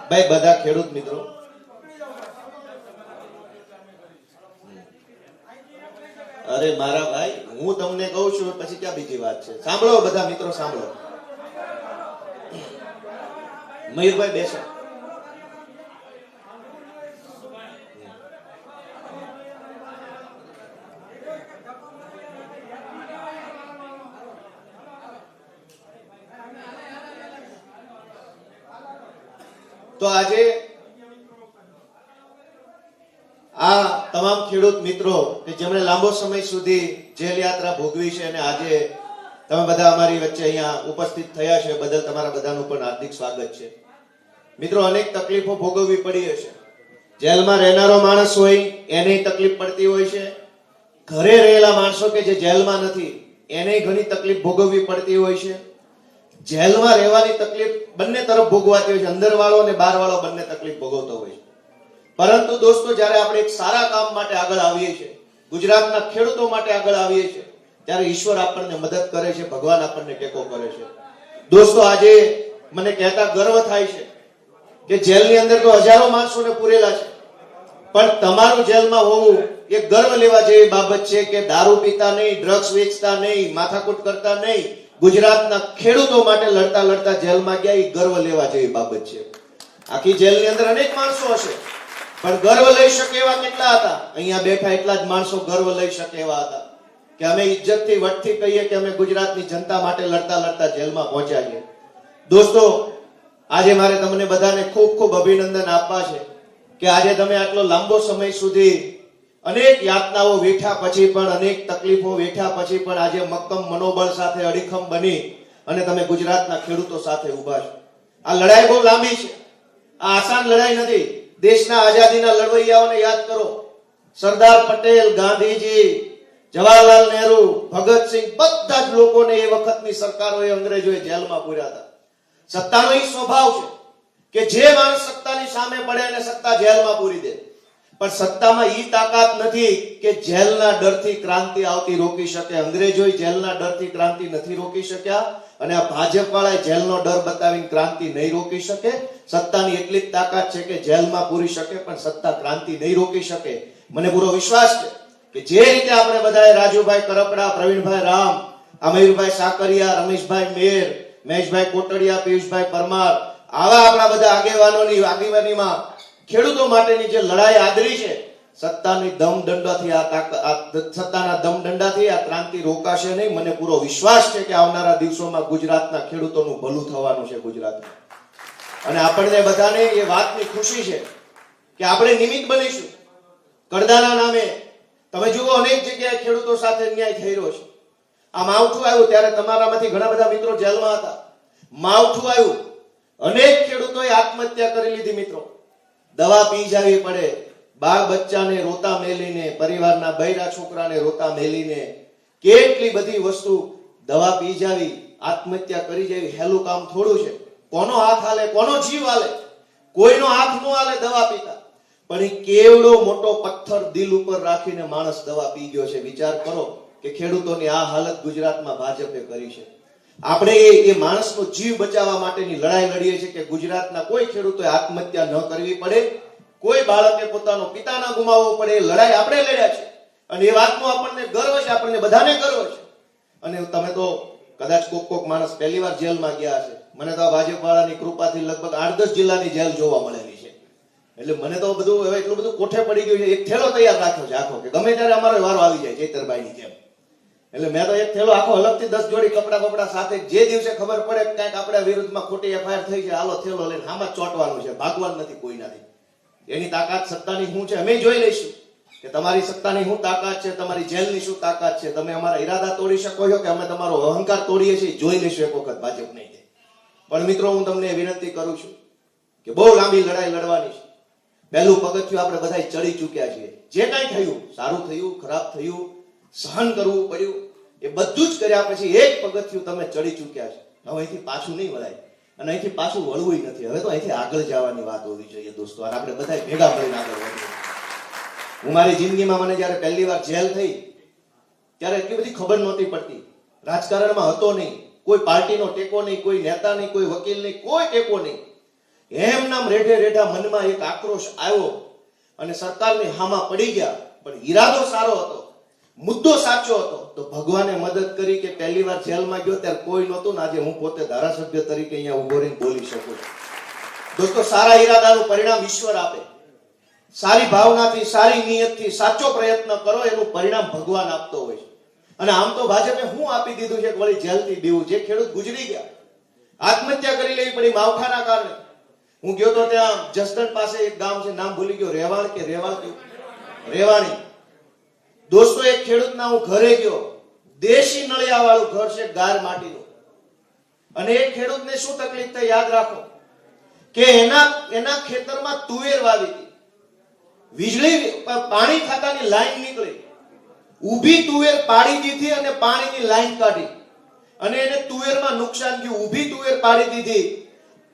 ભાઈ બધા ખેડૂત મિત્રો, અરે મારા ભાઈ, હું તમને કહું છું પછી ક્યાં બીજી વાત છે. સાંભળો બધા મિત્રો, સાંભળો. મયુરભાઈ બેસો. તો આજે આ તમામ ખેડૂત મિત્રો કે જેમણે લાંબો સમય સુધી જેલ યાત્રા ભોગવી છે અને આજે તમે બધા અમારી વચ્ચે અહીંયા ઉપસ્થિત થયા છે, બદલ તમારા બધાનું પણ હાર્દિક સ્વાગત છે. મિત્રો, અનેક તકલીફો ભોગવવી પડી હશે. જેલમાં રહેનારો માણસ હોય એને તકલીફ પડતી હોય છે. ઘરે રહેલા માણસો કે જે જેલમાં નથી એને ઘણી તકલીફ ભોગવવી પડતી હોય છે. જેલમાં રહેવાની તકલીફ બંને તરફ ભોગવાતી હોય છે, અંદર વાળો અને બહાર વાળો બંને તકલીફ ભોગવતો હોય છે. પરંતુ દોસ્તો, જ્યારે આપણે એક સારા કામ માટે આગળ આવીએ છીએ, ગુજરાતના ખેડૂતો માટે આગળ આવીએ છીએ, ત્યારે ઈશ્વર આપણને મદદ કરે છે, ભગવાન આપણને ટેકો કરે છે. દોસ્તો, આજે મને કહેતા ગર્વ થાય છે કે જેલની અંદર તો હજારો માણસોને પૂરેલા છે, પણ તમારું જેલમાં હોવું એ ગર્વ લેવા જેવી બાબત છે કે દારૂ પીતા નહીં, ડ્રગ્સ વેચતા નહીં, માથાકૂટ કરતા નહીં, ગુજરાતના ખેડૂતો માટે લડતા લડતા જેલમાં ગયા, એ ગર્વ લેવા જેવી બાબત છે. આખી જેલની અંદર અનેક માણસો હશે, પણ ગર્વ લઈ શકે એવા કેટલા હતા? અહીંયા બેઠા એટલા જ માણસો ગર્વ લઈ શકે એવા હતા કે અમે ઇજ્જતથી વટથી કહીએ કે અમે ગુજરાતની જનતા માટે લડતા લડતા જેલમાં પહોંચ્યા છીએ. દોસ્તો, આજે મારે તમને બધાને ખૂબ ખૂબ અભિનંદન આપવા છે કે આજે તમે આટલો લાંબો સમય સુધી અનેક યાતનાઓ વેઠ્યા પછી પણ, અનેક તકલીફો વેઠ્યા પછી પણ આજે મક્કમ મનોબળ સાથે અડીખમ બની અને તમે ગુજરાતના ખેડૂતો સાથે ઉભા છો. આ લડાઈ બહુ લાંબી છે, આ આસાન લડાઈ નથી. દેશના આઝાદીના લડવૈયાઓને યાદ કરો. સરદાર પટેલ, ગાંધીજી, જવાહરલાલ નહેરુ, ભગતસિંહ, બધા જ લોકોને એ વખતની સરકારોએ, અંગ્રેજોએ જેલમાં પૂર્યા હતા. સત્તાનો એ સ્વભાવ છે કે જે માણસ સત્તાની સામે પડે અને સત્તા જેલમાં પૂરી દે, પણ સત્તામાં ઈ તાકાત નથી કે જેલના ડરથી ક્રાંતિ આવતી રોકી શકે. અંગ્રેજોએ જેલના ડરથી ક્રાંતિ નથી રોકી શક્યા અને આ ભાજપ વાળા જેલનો ડર બતાવીને ક્રાંતિ નહીં રોકી શકે. સત્તાની એટલી જ તાકાત છે કે જેલમાં પૂરી શકે પણ સત્તા ક્રાંતિ નહીં રોકી શકે. મને પૂરો વિશ્વાસ છે કે જે રીતે આપણે બધાએ રાજુભાઈ કરપડા, પ્રવીણભાઈ રામ, અમીરભાઈ સાકરિયા, રમેશભાઈ મેર, મહેશભાઈ કોટડિયા, પિયુષભાઈ પરમાર, આવા આપણા બધા આગેવાનોની આગેવાનીમાં ખેડૂતો માટેની જે લડાઈ આદરી છે, સત્તાના દમદંડાથી આ ક્રાંતિ રોકાશે નહીં. મને પૂરો વિશ્વાસ છે કે આવનારા દિવસોમાં ગુજરાતના ખેડૂતોનું ભલું થવાનું છે ગુજરાતમાં. અને આપણને બધાને એ વાતની ખુશી છે કે આપણે નિમિત્ત બનીશું. કડદાના નામે તમે જુઓ અનેક જગ્યાએ ખેડૂતો સાથે અન્યાય થઈ રહ્યો છે. આ માવઠું આવ્યું ત્યારે તમારામાંથી ઘણા બધા મિત્રો જેલમાં હતા. માવઠું આવ્યું, અનેક ખેડૂતોએ આત્મહત્યા કરી લીધી. મિત્રો, દવા પી જવી પડે, બાળ બચ્ચાને રોતા મેલીને, પરિવારના બૈરા છોકરાને રોતા મેલીને, કેટલી બધી વસ્તુ દવા પી જાવી, આત્મહત્યા કરી જવી હેલું કામ થોડું છે. કોનો હાથ હાલે, કોનો જીવ હાલે? કોઈનો હાથ ન હાલે દવા પીતા, પણ એ કેવડો મોટો પથ્થર દિલ ઉપર રાખીને માણસ દવા પી ગયો છે. વિચાર કરો કે ખેડૂતોની આ હાલત ગુજરાતમાં ભાજપે કરી છે. આપણે એ માણસનો જીવ બચાવવા માટેની લડાઈ લડીએ છીએ કે ગુજરાતના કોઈ ખેડૂતોએ આત્મહત્યા ન કરવી પડે, કોઈ બાળકે પોતાનો પિતા ન ગુમાવવો પડે. એ લડાઈ આપણે લડ્યા છે અને એ વાતનો આપણને ગર્વ છે, આપણને બધાને ગર્વ છે. અને તમે તો કદાચ કોક માણસ પહેલી વાર જેલમાં ગયા હશે. મને તો આ ભાજપ વાળાની કૃપાથી લગભગ 8-10 જિલ્લાની જેલ જોવા મળેલી છે. એટલે મને તો બધું હવે એટલું બધું કોઠે પડી ગયું છે. એક થેલો તૈયાર રાખ્યો છે આખો, કે ગમે ત્યારે અમારો વારો આવી જાય ચૈતરભાઈની જેમ. એટલે મેં તો એક થેલો આખો અલગથી 10 જોડી કપડા સાથે, જે દિવસે ખબર પડે કંઈક આપણા વિરુદ્ધમાં ખોટી એફઆઈઆર થઈ છે, હાલો થેલો લઈને આમાં જ ચોંટવાનું છે, ભાગવાનું નથી કોઈનાથી. એની તાકાત સત્તાની શું છે અમે જોઈ લઈશું કે તમારી સત્તાની શું તાકાત છે, તમારી જેલની શું તાકાત છે. તમે અમારા ઈરાદા તોડી શકો છો કે અમે તમારો અહંકાર તોડીએ છીએ, જોઈ લઈશું એક વખત ભાજપ નહીં. પણ મિત્રો, હું તમને વિનંતી કરું છું કે બહુ લાંબી લડાઈ લડવાની છે. પહેલું પગથિયું આપણે બધા ચડી ચૂક્યા છીએ. જે કાંઈ થયું, સારું થયું, ખરાબ થયું, સહન કરવું પડ્યું, એ બધું જ કર્યા પછી એક પગથિયું તમે ચડી ચૂક્યા છે. હવે અહીંથી પાછું નહીં વળાય અને અહીંથી પાછું વળવું નથી. હવે તો અહીંથી આગળ જવાની વાત હોવી જોઈએ દોસ્તો, અને આપણે બધા ભેગા મળીને આગળ વધીએ. હું મારી જિંદગીમાં મને જ્યારે પહેલી વાર જેલ થઈ ત્યારે એટલી બધી ખબર નહોતી પડતી. રાજકારણમાં હતો નહીં, કોઈ પાર્ટીનો ટેકો નહીં, કોઈ નેતા નહીં, કોઈ વકીલ નહીં, કોઈ ટેકો નહીં. એમ નામ રેઢે રેઢા મનમાં એક આક્રોશ આવ્યો અને સરકારની હામાં પડી ગયા. પણ ઈરાદો સારો હતો, મુદ્દો સાચો હતો, તો ભગવાને મદદ કરી કે પહેલી વાર જેલમાં ગયો ત્યારે કોઈ નહોતું. આજે હું પોતે ધારાસભ્ય તરીકે અહીંયા ઉભો રહીને બોલી શકું છું. દોસ્તો, સારા ઈરાદાનું પરિણામ ઈશ્વર આપે. સારી ભાવનાથી, સારી નિયતથી સાચો પ્રયત્ન કરો, એનું પરિણામ ભગવાન આપતો હોય છે. અને આમ તો ભાજપે હું આપી દીધું છે કે વળી જેલથી બીવું. જે ખેડૂત ગુજરી ગયા, આત્મહત્યા કરી લેવી પડી માવઠાના કારણે. હું ગયો તો ત્યાં જસદણ પાસે એક ગામ છે, નામ ભૂલી ગયો, રેવાણ કે રેવાણી. દોસ્તો, એક ખેડૂતના હું ઘરે ગયો, દેશી નળિયા વાળું ઘર છે, ગાર માટીનું. અને એક ખેડૂતને શું તકલીફ થઈ યાદ રાખો કે એના ખેતરમાં તુવેર વાવી હતી. વીજળી પાણી ખાતાની લાઈન નીકળી, ઊભી તુવેર પાડી દીધી અને પાણીની લાઈન કાઢી અને એને તુવેરમાં નુકસાન થયું. ઊભી તુવેર પાડી દીધી.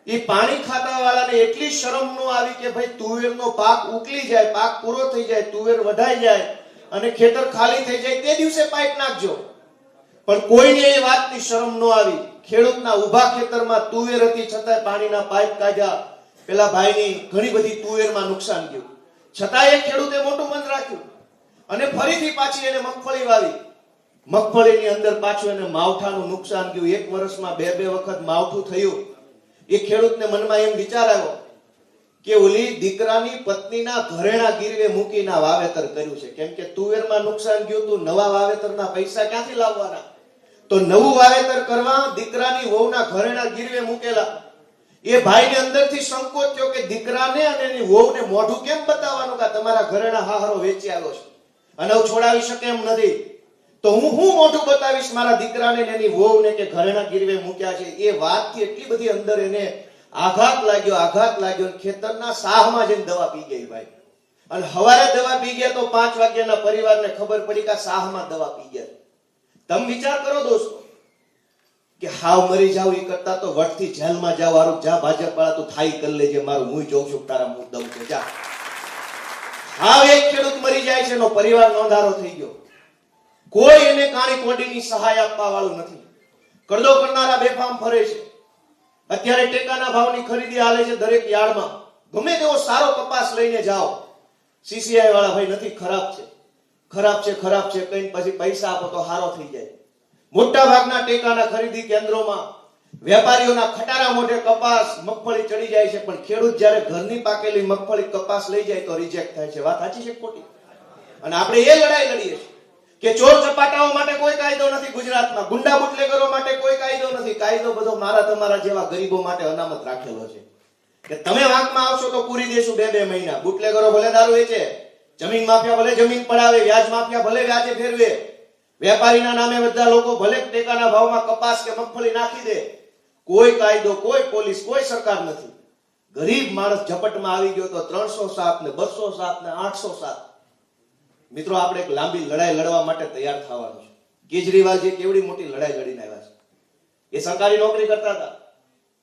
એ પાણી ખાતા વાળાને એટલી શરમ ન આવી કે ભાઈ તુવેરનો પાક ઉકલી જાય, પાક પૂરો થઈ જાય, તુવેર વઢાઈ જાય અને ખેતર ખાલી થઈ જાય તે દિવસે પાઇપ નાખજો. પણ કોઈને એ વાતની શરમ ન આવી. ખેડૂતના ઊભા ખેતરમાં તુવેર હતી છતાંય પાણીના પાઇપ કાઢ્યા. પેલા ભાઈની ઘણી બધી તુવેરમાં નુકસાન ગયું, છતાં એ ખેડૂતે મોટું મન રાખ્યું અને ફરીથી પાછી એને મગફળી વાવી. મગફળીની અંદર પાછું એને માવઠાનું નુકસાન ગયું. એક વર્ષમાં બે વખત માવઠું થયું. એ ખેડૂતને મનમાં એમ વિચાર આવ્યો કે ઓલી દીકરાની પત્નીના ઘરેણા ગીરવે મૂકીને વાવેતર કર્યું છે. કેમ કે તુવેરમાં નુકસાન ગયું હતું, નવા વાવેતરના પૈસા ક્યાંથી લાવવાના? તો નવું વાવેતર કરવા દીકરાની વહુના ઘરેણા ગીરવે મૂકેલા. એ ભાઈને અંદરથી સંકોચ થયો કે દીકરાને અને એની વહુને મોઢું કેમ બતાવવાનું કે તમારા ઘરેણા હાહરો વેચી આવ્યો છે અને હું છોડાવી શકે એમ નથી. તો હું મોઢું બતાવીશ મારા દીકરાને ને એની વહુને કે ઘરેણા ગીરવે મૂક્યા છે. એ વાતથી એટલી બધી અંદર એને આઘાત લાગ્યો. ખેતરના સાહમાં જઈને દવા પી ગઈ ભાઈ. અને હવારે દવા પી ગયા તો 5 વાગ્યાના પરિવારને ખબર પડી કે સાહમાં દવા પી ગયા. તમે વિચાર કરો દોસ્તો કે હાવ મરી જાવ એ કરતા તો વટથી જેલમાં જાવ. હારું જા ભાજપ વાળા તું થાઈ કરી લેજે, મારું હું જોઉં છું તારા મુખ દમ છે, જા. હાવ એક ખેડૂત મરી જાય છે, એનો પરિવાર નોંધારો થઈ ગયો. કોઈ એને કાણી કોડીની સહાય આપવા વાળું નથી. કરદો કરનારા બેફામ ફરે છે. અત્યારે ટેકાના ભાવની ખરીદી હાલે છે દરેક યાર્ડમાં. ગમે તેવો સારો કપાસ લઈને જાઓ, સીસીઆઈ વાળા ભાઈ નથી, ખરાબ છે કઈ પછી પૈસા આપો તો હારો થઈ જાય. મોટા ભાગના ટેકાના ખરીદી કેન્દ્રોમાં વેપારીઓના ખટારા મોઢે કપાસ મગફળી ચડી જાય છે. પણ ખેડૂત જ્યારે ઘરની પાકેલી મગફળી કપાસ લઈ જાય તો રિજેક્ટ થાય છે. વાત સાચી છે ખોટી? અને આપણે એ લડાઈ લડીએ છીએ કે ચોર ચપાટાઓ માટે કોઈ કાયદો નથી ગુજરાતમાં, ગુંડા બુટલેગરો માટે કોઈ કાયદો નથી. કાયદો બધો મારા તમારા જેવા ગરીબો માટે અનામત રાખેલો છે કે તમે વાંકમાં આવશો તો પૂરી દેશું 2 મહિના. બુટલેગરો ભલે દારૂ વેચે, જમીન માફિયા ભલે જમીન પડાવે, વ્યાજ માફિયા ભલે વ્યાજે ફેરવે, વેપારીના નામે બધા લોકો ભલે ટેકાના ભાવમાં કપાસ કે મગફળી નાખી દે, કોઈ કાયદો, કોઈ પોલીસ, કોઈ સરકાર નથી. ગરીબ માણસ ઝપટમાં આવી ગયો તો 307 ને 207 ને 807. મિત્રો, આપણે એક લાંબી લડાઈ લડવા માટે તૈયાર થવાનું છે. કેજરીવાલજી કેવડી મોટી લડાઈ લડીને આવ્યા છે. એ સરકારી નોકરી કરતા હતા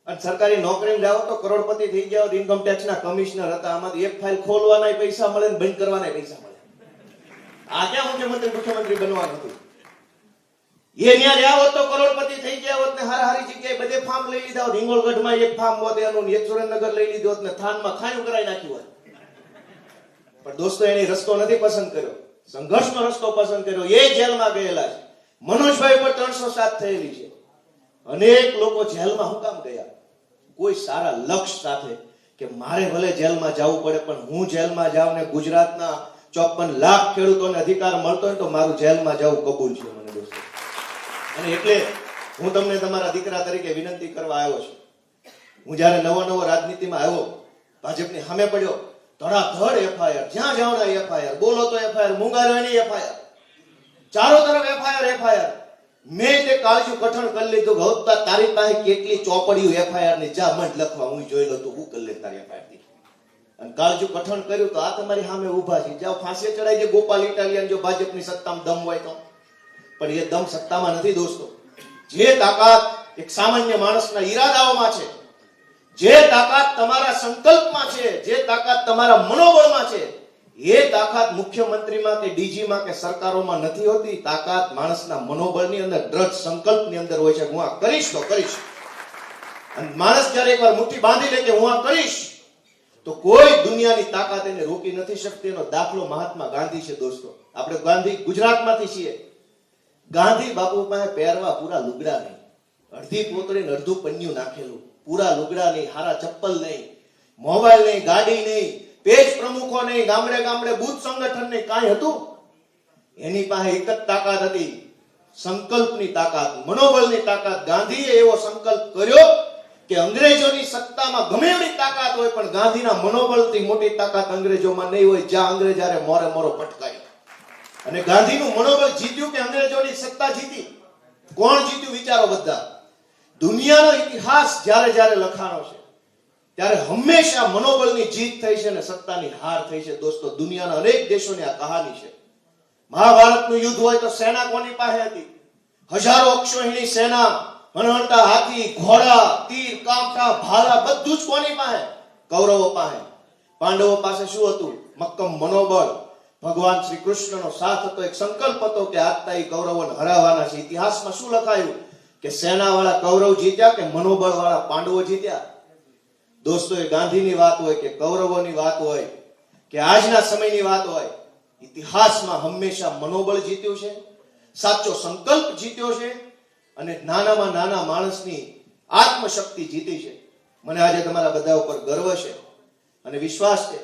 અને સરકારી નોકરીમાં જાઓ તો કરોડપતિ થઈ ગયા. ઇન્કમ ટેક્સના કમિશનર હતા. આમાંથી એક ફાઇલ ખોલવાના પૈસા મળે ને બંધ કરવાના પૈસા મળે. આ ક્યાં મુખ્યમંત્રી બનવાનું હતું? એ ત્યાં રહ્યા હોત તો કરોડપતિ થઈ ગયા હોત ને હારી જગ્યાએ બધે ફાર્મ લઈ લીધા હોત. હિંગોળગઢમાં એક ફાર્મ હોત, એનું એક સુરેન્દ્રનગર લઈ લીધું હોત ને થાનમાં ખાયું કરાવી નાખ્યું હોત. પણ દોસ્તો, એને રસ્તો નથી પસંદ કર્યો, સંઘર્ષનો રસ્તો પસંદ કર્યો. એ જેલમાં ગયેલા છે. મનોજભાઈ પર 307 થયેલી છે. અનેક લોકો જેલમાં શું કામ ગયા? કોઈ સારા લક્ષ્ય સાથે કે મારે ભલે જેલમાં જવું પડે પણ હું જેલમાં જાઉં ને ગુજરાતના 54 લાખ ખેડૂતોને અધિકાર મળતો હોય તો મારું જેલમાં જવું કબૂલ છે મને દોસ્તો. અને એટલે હું તમને તમારા દીકરા તરીકે વિનંતી કરવા આવ્યો છું. હું જ્યારે નવો રાજનીતિમાં આવ્યો, ભાજપની સામે પડ્યો, ધડાધડ એફઆઈઆર, જ્યાં જાઓ ને એફઆઈઆર, બોલો તો એફઆઈઆર, મૂંગારવાની એફઆઈઆર, ચારો તરફ એફઆઈઆર. મેં તે કાળજું કઠણ કરી લીધું કે હવે તારી પાસે કેટલી ચોપડીઓ એફઆઈઆર ની, જા મંડ લખવા, હું જોઈ લો તું હું કરી લે તારી એફઆઈઆર થી. અને કાળજું કઠણ કર્યું તો આ તમારી સામે ઊભા છે. જાઓ ફાંસીએ ચડાઈ દે ગોપાલ ઇટાલિયન, જો ભાજપની સત્તામાં દમ હોય તો. પણ એ દમ સત્તામાં નથી દોસ્તો. જે તાકાત એક સામાન્ય માણસના ઈરાદાઓમાં છે, જે તાકાત તમારા સંકલ્પમાં છે, જે તાકાત તમારા મનોબળમાં છે, એ તાકાત મુખ્યમંત્રીમાં કે ડીજીમાં કે સરકારોમાં નથી હોતી. તાકાત માણસના મનોબળની અંદર, દ્રઢ સંકલ્પની અંદર હોય છે. હું આ કરીશ તો કરીશ. અને માણસ જ્યારે એકવાર મુઠ્ઠી બાંધી લે કે હું આ કરીશ, તો કોઈ દુનિયાની તાકાત એને રોકી નથી શકતી. એનો દાખલો મહાત્મા ગાંધી છે દોસ્તો. આપણે ગાંધી ગુજરાતમાંથી છીએ. ગાંધી બાપુ પાસે પહેરવા પૂરા લુગડા નહીં, અડધી પોતળી ને અડધું પન્યું નાખેલું, પૂરા લુગડા નહીં, હારા ચપ્પલ નહીં, મોબાઈલ નહીં, ગાડી નહીં, પેજ પ્રમુખો નહીં, ગામડે ગામડે બુથ સંગઠન નહીં, કાંઈ હતું? એની પાસે એક જ તાકાત હતી, સંકલ્પની તાકાત, મનોબળની તાકાત. ગાંધીએ એવો સંકલ્પ કર્યો કે અંગ્રેજોની સત્તામાં ગમે એવી તાકાત હોય, પણ ગાંધીના મનોબળથી મોટી તાકાત અંગ્રેજોમાં નહીં હોય. જ્યાં અંગ્રેજારે મોરે મોરો પટકાયો. અને ગાંધીનું મનોબળ જીત્યું કે અંગ્રેજોની સત્તા જીતી? કોણ જીત્યું? વિચારો બધા. દુનિયાનો ઇતિહાસ જ્યારે જ્યારે લખાણો છે, ત્યારે હંમેશા મનોબળની જીત થઈ છે અને સત્તાની હાર થઈ છે દોસ્તો. દુનિયાના અનેક દેશોની આ કહાની છે. મહાભારતનું યુદ્ધ હોય તો સેના કોની પાસે હતી? હજારો અક્ષોહિણી સેના, વણવણતા હાથી, ઘોડા, તીર, કાંટા, ભાલા, બધું જ કોની પાસે? કૌરવો પાસે. પાંડવો પાસે શું હતું? મક્કમ મનોબળ. ભગવાન શ્રી કૃષ્ણનો સાથ હતો, એક સંકલ્પ હતો કે આજતા કૌરવોને હરાવવાના છે. ઇતિહાસમાં શું લખાયું કે સેનાવાળા કૌરવ જીત્યા કે મનોબળવાળા પાંડવો જીત્યા? દોસ્તો, એ ગાંધીની વાત હોય કે કૌરવોની વાત હોય કે આજના સમયની વાત હોય, ઇતિહાસમાં હંમેશા મનોબળ જીત્યું છે, સાચો સંકલ્પ જીત્યો છે અને નાનામાં નાના માણસની આત્મશક્તિ જીતી છે. મને આજે તમારા બધા ઉપર ગર્વ છે અને વિશ્વાસ છે.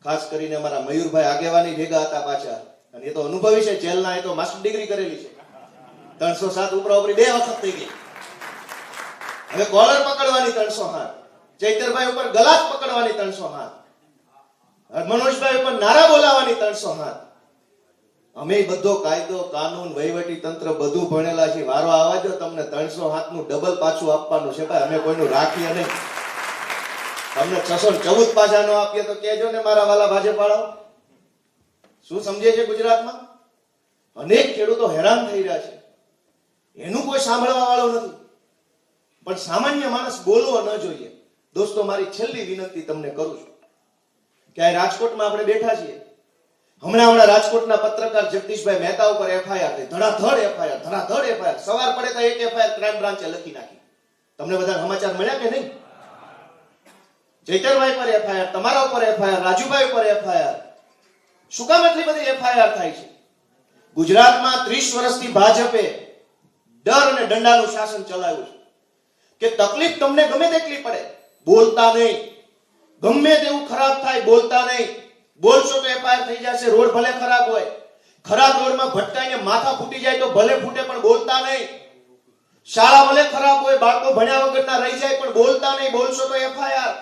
ખાસ કરીને અમારા મયુરભાઈ આગેવાની ભેગા હતા પાછા, અને એ તો અનુભવી છે, જેલના, એ તો માસ્ટર ડિગ્રી કરેલી છે. 307 ઉપરા ઉપરી 2 વખત થઈ ગઈ. હવે કોલર પકડવાની 307, ચૈતરભાઈ ઉપર ગલાસ પકડવાની 307, મનોજભાઈ ઉપર નારા બોલાવાની 307. અમે બધો કાયદો, કાનૂન, વહીવટી તંત્ર બધું ભણેલા છીએ. વારો આવવા દો, તમને 307 નું ડબલ પાછું આપવાનું છે ભાઈ. અમે કોઈનું રાખીએ નહીં. તમને 614 પાછા ન આપીએ તો કહેજો ને મારા વાલા ભાજપાળાઓ. શું સમજે છે ગુજરાતમાં? અનેક ખેડૂતો હેરાન થઈ રહ્યા છે, એનું કોઈ સાંભળવા વાળું નથી. પણ સામાન્ય માણસ બોલવો ન જોઈએ. દોસ્તો, મારી છેલ્લી વિનંતી તમને કરું છું કે આ રાજકોટમાં આપણે બેઠા છીએ. હમણાં રાજકોટના પત્રકાર જગદીશભાઈ મહેતા ઉપર એફઆઈઆર થઈ, ધડાધડ એફઆઈઆર. સવાર પડે તો એક એફઆઈઆર ક્રાઇમ બ્રાન્ચે લખી નાખી. તમને બધા સમાચાર મળ્યા કે નહીં? ચૈતરભાઈ પર એફઆઈઆર, તમારા ઉપર એફઆઈઆર, રાજુભાઈ ઉપર એફઆઈઆર. શું કામ એટલી બધી એફઆઈઆર થાય છે? ગુજરાતમાં 30 વર્ષથી ભાજપે ડર અને દંડાનું શાસન ચલાવ્યું છે કે તકલીફ તમને ગમે તેટલી પડે, બોલતા નહીં. ગમે તેવું ખરાબ થાય, બોલતા નહીં. બોલશો તો એફઆઈઆર થઈ જશે. રોડ ભલે ખરાબ હોય, ખરાબ રોડમાં ભટકાઈને માથા ફૂટી જાય તો ભલે ફૂટે, પણ બોલતા નહીં. શાળા ભલે ખરાબ હોય, બાળકો ભણ્યા વગરના રહી જાય, પણ બોલતા નહીં. બોલશો તો એફઆઈઆર.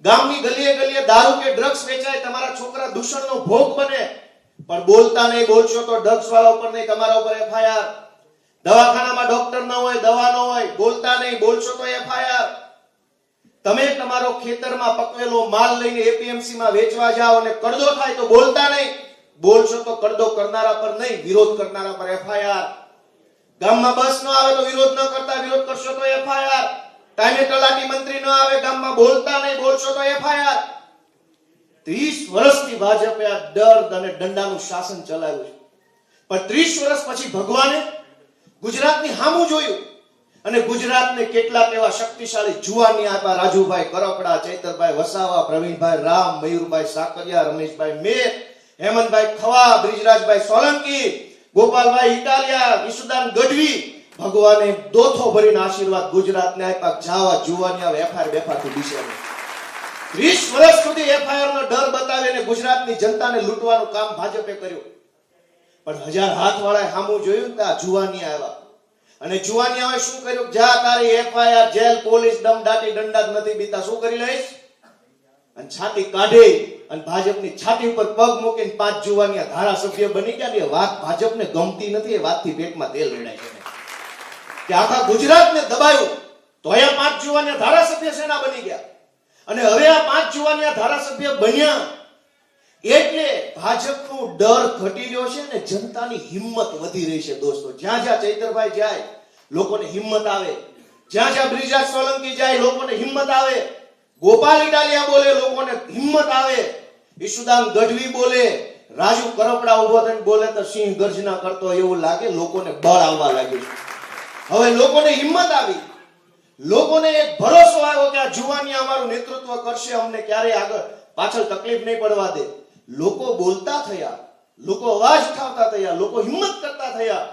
ગામની ગલીએ ગલીએ દારૂ કે ડ્રગ્સ વેચાય, તમારા છોકરા દૂષણનો ભોગ બને, પણ બોલતા નહીં. બોલશો તો ડ્રગ્સ વાળા ઉપર નહીં, તમારા ઉપર એફઆઈઆર. દવાખાનામાં ડોક્ટર ન હોય, દવા ન હોય, બોલતા નહીં. બોલશો તો એફઆઈઆર. તમે તમારો ખેતરમાં પકવેલો માલ લઈને એપીએમસી માં વેચવા જાઓ અને કડદો થાય તો બોલતા નહીં. બોલશો તો કડદો કરનારા પર નહીં, વિરોધ કરનારા પર એફઆઈઆર. ગામમાં બસ ન આવે તો વિરોધ ન કરતા, વિરોધ કરશો તો એફઆઈઆર. ટાઈમે તલાટી મંત્રી ન આવે ગામમાં, બોલતા નહીં. બોલશો તો એફઆઈઆર. 30 વર્ષથી ભાજપે આ ડર અને દંડાનું શાસન ચલાવ્યું છે. પણ 30 વર્ષ પછી ભગવાને ગુજરાતની સામું જોયું અને ગુજરાતને કેટલાક એવા શક્તિશાળી જુવાની આપ્યા. રાજુભાઈ કરપડા, ચૈતરભાઈ વસાવા, પ્રવીણભાઈ રામ, મયુરભાઈ સાકરિયા, રમેશભાઈ મેર, હેમંતભાઈ ખવા, બ્રિજરાજભાઈ સોલંકી, ગોપાલભાઈ ઇટાલિયા, વિશુદાન ગઢવી. ભગવાને દોથો ભરીને આશીર્વાદ ગુજરાતને આપ્યા. જાવા જુવાની આવે એફઆઈઆર બેફારથી દિશે. 30 વર્ષ સુધી એફઆઈઆર નો ડર બતાવીને ગુજરાતની જનતાને લૂંટવાનું કામ ભાજપે કર્યું. પણ 1000 હાથ વાળાએ સામું જોયું કે આ જુવાની આવ્યા. અને જુવાની આવે શું કર્યું? જા તારી એફઆઈઆર, જેલ, પોલીસ, દમ દાટી દંડા જ નથી બીતા, શું કરી લઈશ? અને છાતી કાઢી અને ભાજપની છાતી ઉપર પગ મૂકીને 5 જુવાનિયા ધારાસભ્ય બની ગયા. ને વાત ભાજપને ગમતી નથી. એ વાતથી પેટમાં તેલ રેડાય છે કે આખા ગુજરાતને દબાયું તો અહીંયા 5 જુવાનિયા ધારાસભ્ય સેના બની ગયા. અને હવે આ 5 જુવાનિયા ધારાસભ્ય બન્યા એટલે ભાજપનો ડર ઘટી રહ્યો છે ને જનતાની હિંમત વધી રહી છે દોસ્તો. જ્યાં જ્યાં ચૈતરભાઈ જાય લોકોને હિંમત આવે, જ્યાં જ્યાં બ્રિજરાજ સોલંકી જાય લોકોને હિંમત આવે, ગોપાલ ઇટાલિયા બોલે લોકોને હિંમત આવે, ઈશુદાન ગઢવી બોલે, રાજુ કરપડા ઉભો થઈને બોલે તો સિંહ ગર્જના કરતો એવું લાગે. લોકોને બળ આવવા લાગ્યું છે. હવે લોકોને હિંમત આવી, લોકોને એક ભરોસો આવ્યો કે આ જુવાનિયા અમારું નેતૃત્વ કરશે, અમને ક્યારેય આગળ પાછળ તકલીફ નહીં પડવા દે. લોકો બોલતા થયા, લોકો અવાજ ઉઠાવતા થયા, લોકો હિંમત કરતા થયા.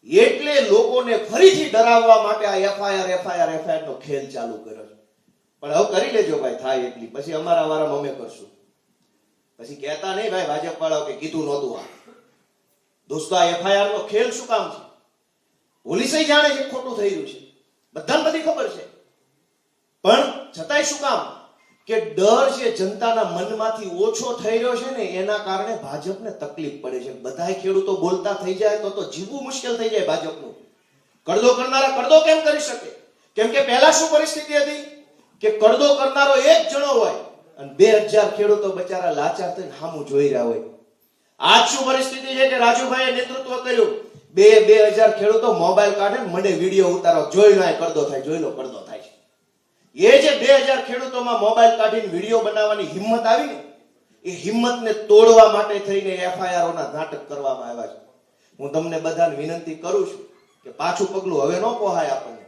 એટલે લોકોને ફરીથી ડરાવવા માટે આ એફઆઈઆર નો ખેલ ચાલુ કર્યો છે. પણ હવે કરી લેજો ભાઈ, થાય એટલી, પછી અમારા વારામાં અમે કરશું. પછી કહેતા નહીં ભાઈ ભાજપ વાળાઓ કે કીધું નહોતું. આ દોસ્તો આ એફઆઈઆર નો ખેલ શું કામ છે? પોલીસે જાણે છે ખોટું થઈ રહ્યું છે, બધાને બધી ખબર છે, પણ છતાંય શું કામ? કે ડર જે જનતાના મનમાંથી ઓછો થઈ રહ્યો છે ને એના કારણે ભાજપને તકલીફ પડે છે. બધાય ખેડૂતો બોલતા થઈ જાય તો જીવવું મુશ્કેલ થઈ જાય ભાજપનું. કરદો કરનારા કરદો કેમ કરી શકે? કેમ કે પહેલા શું પરિસ્થિતિ હતી કે કરદો કરનારો એક જણો હોય અને 2000 ખેડૂતો બચારા લાચાર થઈને સામું જોઈ રહ્યા હોય. આજ શું પરિસ્થિતિ છે કે રાજુભાઈએ નેતૃત્વ કર્યું, 2000 ખેડૂતો મોબાઈલ કાઢે મને વિડીયો ઉતારો, જોઈ લો કરદો થાય, જોઈ લો કરદો થાય છે. એ જે 2000 ખેડૂતોમાં મોબાઈલ કાઢીને વિડીયો બનાવવાની હિંમત આવી ને, એ હિંમતને તોડવા માટે થઈને એફઆઈઆર ના નાટક કરવામાં આવ્યા છે. હું તમને બધાને વિનંતી કરું છું કે પાછું પગલું હવે ન પોહાય આપણને.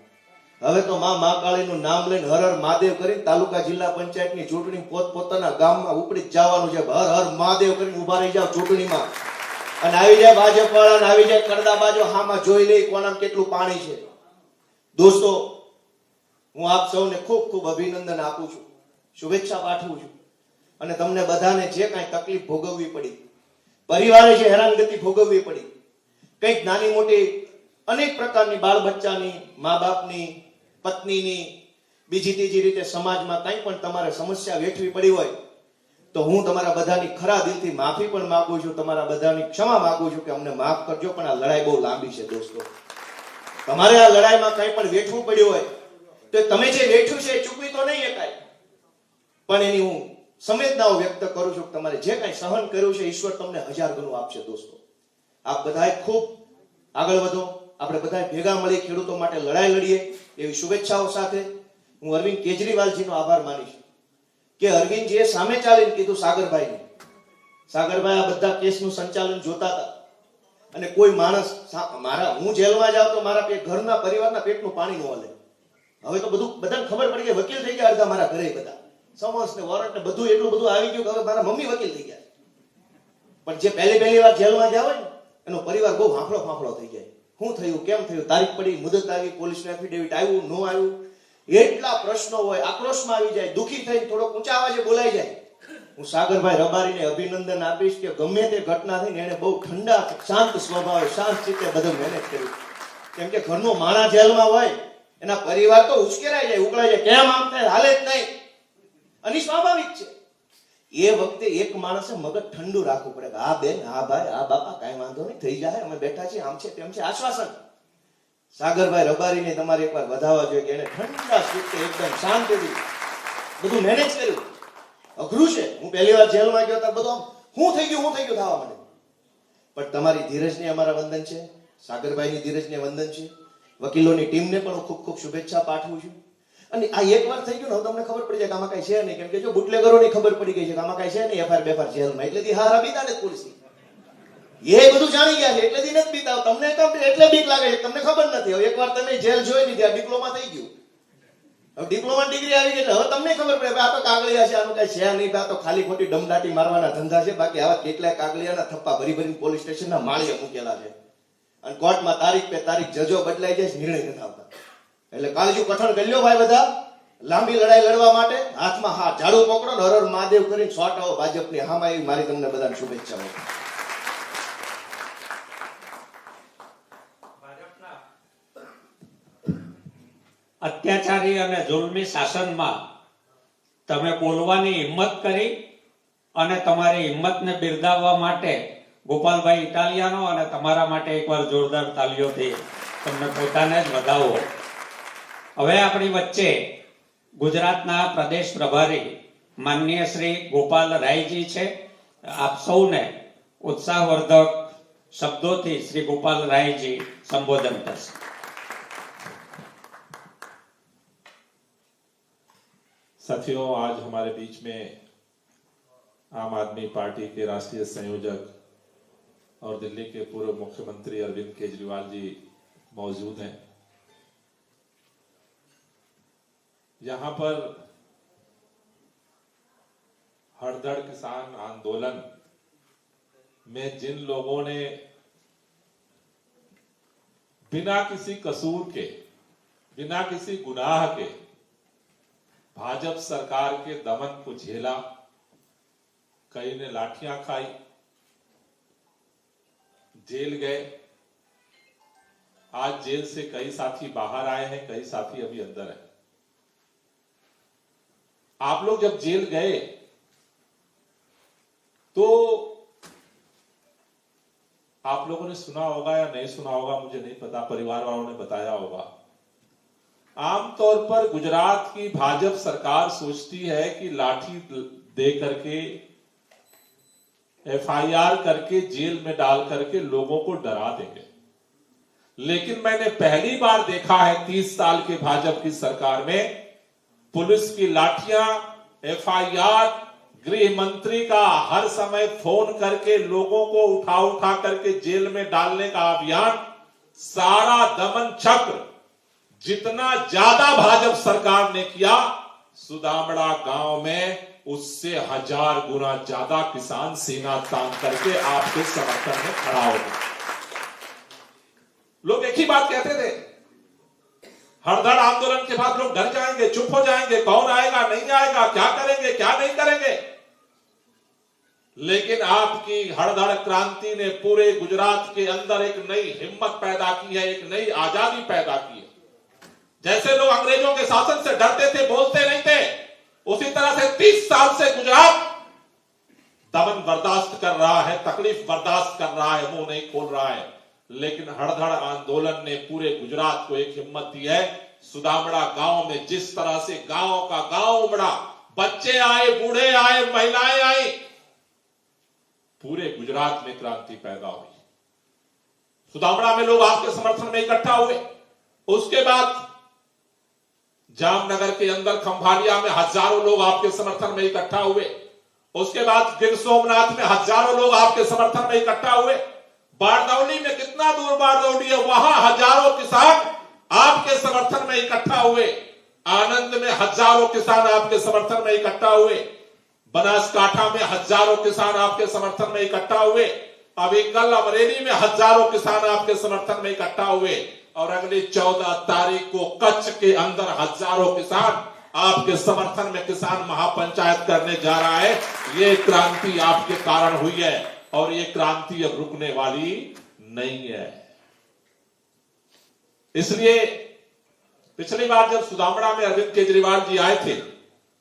હવે તો માં મહાકાળીનું નામ લઈને હર હર મહાદેવ કરીને તાલુકા જિલ્લા પંચાયતની ચૂંટણી પોતપોતાના ગામમાં ઉપડી જ જવાનું છે. હર હર મહાદેવ કરીને ઉભા રહી જાવ ચૂંટણીમાં, અને આવી જાય ભાજપ વાળા, આવી જાય કરદાબાજો, હામાં જોઈ લે કોણામાં કેટલું પાણી છે. દોસ્તો હું આપ સૌને ખૂબ ખૂબ અભિનંદન આપું છું, શુભેચ્છા પાઠવું છું. અને તમને બધાને જે કાંઈ તકલીફ ભોગવવી પડી, પરિવારે જે હેરાનગતિ ભોગવવી પડી, કંઈક નાની મોટી અનેક પ્રકારની બાળ બચ્ચાની, મા બાપની, પત્નીની, બીજી ત્રીજી રીતે સમાજમાં કંઈ પણ તમારે સમસ્યા વેઠવી પડી હોય તો હું તમારા બધાની ખરા દિલથી માફી પણ માંગુ છું, તમારા બધાની ક્ષમા માંગુ છું કે અમને માફ કરજો. પણ આ લડાઈ બહુ લાંબી છે દોસ્તો. તમારે આ લડાઈમાં કંઈ પણ વેઠવું પડ્યું હોય તો તમે જે વેઠ્યું છે એ ચૂકવી તો નહીં શકાય, પણ એની હું સંવેદનાઓ વ્યક્ત કરું છું કે તમારે જે કાંઈ સહન કર્યું છે ઈશ્વર તમને 1000 ગણું આપશે. દોસ્તો આપ બધાએ ખૂબ આગળ વધો, આપણે બધા ભેગા મળી ખેડૂતો માટે લડાઈ લડીએ એવી શુભેચ્છાઓ સાથે હું અરવિંદ કેજરીવાલજીનો આભાર માનીશ કે અરવિંદજીએ સામે ચાલીને કીધું સાગરભાઈ આ બધા કેસનું સંચાલન જોતા હતા, અને કોઈ માણસ હું જેલમાં જાઉં તો મારા ઘરના પરિવારના પેટનું પાણી ન હલે. હવે તો બધાને ખબર પડી કે વકીલ થઈ ગયા અડધા મારા ઘરે, બધા સમન્સ ને વોરંટ ને બધું એટલું બધું આવી ગયું કે હવે મારા મમ્મી વકીલ થઈ ગયા. પણ જે પહેલી વાર જેલમાં જાવ ને એનો પરિવાર બહુ ફાંફળો થઈ જાય. શું થયું, કેમ થયું, તારીખ પડી, મુદત આવી, પોલીસનું એફિડેવિટ આવ્યું, ન આવ્યું, એટલા પ્રશ્નો હોય, આક્રોશમાં આવી જાય, દુઃખી થઈને થોડો ઊંચા અવાજે બોલાઈ જાય. હું સાગરભાઈ રબારીને અભિનંદન આપીશ કે ગમે તે ઘટના થઈને એને બહુ ઠંડા શાંત સ્વભાવે, શાંત ચિત્તે બધું મેનેજ કર્યું. કેમ કે ઘરનો માણસ જેલમાં હોય, એના પરિવાર તો ઉશ્કેરાઈ જાય, ઉકળાઈ જાય, કેમ આમ થાય, હાલે જ નહીં, અને સ્વાભાવિક છે. એ વખતે એક માણસે મગજ ઠંડુ રાખવું પડે કે હા બેન, હા ભાઈ, હા બાપા, કાંઈ વાંધો નહીં, થઈ જાય, અમે બેઠા છીએ, આમ છે તેમ છે, આશ્વાસન. સાગરભાઈ રબારીને તમારે એકવાર વધાવવા જોઈએ કે એને ઠંડા ચિત્તે એકદમ શાંતિથી બધું મેનેજ કર્યું. અઘરું છે. હું પહેલી વાર જેલમાં ગયો તો બધું હું થઈ ગયું થવા માંડે. પણ તમારી ધીરજને અમારા વંદન છે, સાગરભાઈની ધીરજને વંદન છે. વકીલોની ટીમને પણ હું ખૂબ ખૂબ શુભેચ્છા પાઠવું છું. અને આ એક વાર થઈ ગયું ને તમને ખબર પડી જાય કે આમાં કઈ છે નહીં. કેમ કે જો બુટલેગરોની ખબર પડી ગઈ છે કે આમાં કઈ છે નહીં, એફઆઈઆર બેફાર જેલમાં, એટલેથી હારા બીતા ને પોલીસ એ બધું જાણી ગયા છે, એટલેથી નથી બીતા. તમને એટલે બીક લાગે છે, તમને ખબર નથી. હવે એકવાર તમે જેલ જોઈ લીધી, આ ડિપ્લોમા થઈ ગયું, હવે ડિપ્લોમા ડિગ્રી આવી ગઈ એટલે હવે તમને ખબર પડે આ તો કાગળિયા છે, આનું કઈ છે નહીં, આ તો ખાલી ખોટી દમદાટી મારવાના ધંધા છે. બાકી આવા કેટલાય કાગળિયાના થપ્પા ભરી પોલીસ સ્ટેશનના માળીએ મૂકેલા છે, અને કોર્ટમાં તારીખ પે તારીખ જજો બદલાઈ જાય, નિર્ણય નથી આવતા. એટલે કાળજુ કઠણ કરી લ્યો ભાઈ બધા, લાંબી લડાઈ લડવા માટે હાથમાં હાથ ઝાડુ પકડો ને હર હર મહાદેવ કરીને શોટ આવો ભાજપની હામાં, એવી મારી તમને બધાને શુભેચ્છાઓ. અત્યાચારી અને જુલ્મી શાસનમાં તમે બોલવાની હિંમત કરી, અને તમારી હિંમતને બિરદાવવા માટે ગોપાલભાઈ ઇટાલિયાનો અને તમારા માટે એકવાર જોરદાર તાલીઓથી તમને પોતાને જ વધાવો. હવે આપણી વચ્ચે ગુજરાતના પ્રદેશ પ્રભારી માનનીય શ્રી ગોપાલ રાયજી છે. આપ સૌને ઉત્સાહવર્ધક શબ્દોથી શ્રી ગોપાલ રાયજી સંબોધન કરશે. साथियों, आज हमारे बीच में आम आदमी पार्टी के राष्ट्रीय संयोजक और दिल्ली के पूर्व मुख्यमंत्री अरविंद केजरीवाल जी मौजूद हैं. यहां पर हड़दड़ किसान आंदोलन में जिन लोगों ने बिना किसी कसूर के, बिना किसी गुनाह के भाजपा सरकार के दमन को झेला, कई ने लाठियां खाई, जेल गए. आज जेल से कई साथी बाहर आए हैं, कई साथी अभी अंदर हैं. आप लोग जब जेल गए तो आप लोगों ने सुना होगा या नहीं सुना होगा, मुझे नहीं पता, परिवार वालों ने बताया होगा. आमतौर पर गुजरात की भाजपा सरकार सोचती है कि लाठी दे करके, एफआईआर करके, जेल में डाल करके लोगों को डरा देंगे. लेकिन मैंने पहली बार देखा है 30 साल के भाजपा की सरकार में पुलिस की लाठियां, एफआईआर, गृह मंत्री का हर समय फोन करके लोगों को उठा करके जेल में डालने का अभियान, सारा दमन चक्र जितना ज्यादा भाजपा सरकार ने किया, सुदामड़ा गांव में उससे 1000 गुना ज्यादा किसान सीना तान करके आपके समर्थन में खड़ा हो गए. लोग एक ही बात कहते थे, हड़दड़ आंदोलन के बाद लोग डर जाएंगे, चुप हो जाएंगे, कौन आएगा नहीं आएगा, क्या करेंगे क्या नहीं करेंगे. लेकिन आपकी हड़दड़ क्रांति ने पूरे गुजरात के अंदर एक नई हिम्मत पैदा की है, एक नई आजादी पैदा की है. जैसे लोग अंग्रेजों के शासन से डरते थे, बोलते नहीं थे, उसी तरह से 30 साल से गुजरात दमन बर्दाश्त कर रहा है, तकलीफ बर्दाश्त कर रहा है, मुंह नहीं खोल रहा है. लेकिन हड़दड़ आंदोलन ने पूरे गुजरात को एक हिम्मत दी है. सुदामड़ा गांव में जिस तरह से गांव का गांव उमड़ा, बच्चे आए, बूढ़े आए, महिलाएं आई, पूरे गुजरात में क्रांति पैदा हुई. सुदामड़ा में लोग आपके समर्थन में इकट्ठा हुए. उसके बाद जामनगर के अंदर खंभालिया में हजारों लोग आपके समर्थन में इकट्ठा हुए. उसके बाद गिर सोमनाथ में हजारों लोग आपके समर्थन में इकट्ठा हुए. बारदौली में, कितना दूर बारदौली है, वहां हजारों किसान आपके समर्थन में इकट्ठा हुए. आनंद में हजारों किसान आपके समर्थन में इकट्ठा हुए. बनासकांठा में हजारों किसान आपके समर्थन में इकट्ठा हुए. अभी कल अमरेली में हजारों किसान आपके समर्थन में इकट्ठा हुए. और अगली 14 तारीख को कच्छ के अंदर हजारों किसान आपके समर्थन में किसान महापंचायत करने जा रहा है. ये क्रांति आपके कारण हुई है और ये क्रांति अब रुकने वाली नहीं है. इसलिए पिछली बार जब सुदामड़ा में अरविंद केजरीवाल जी आए थे,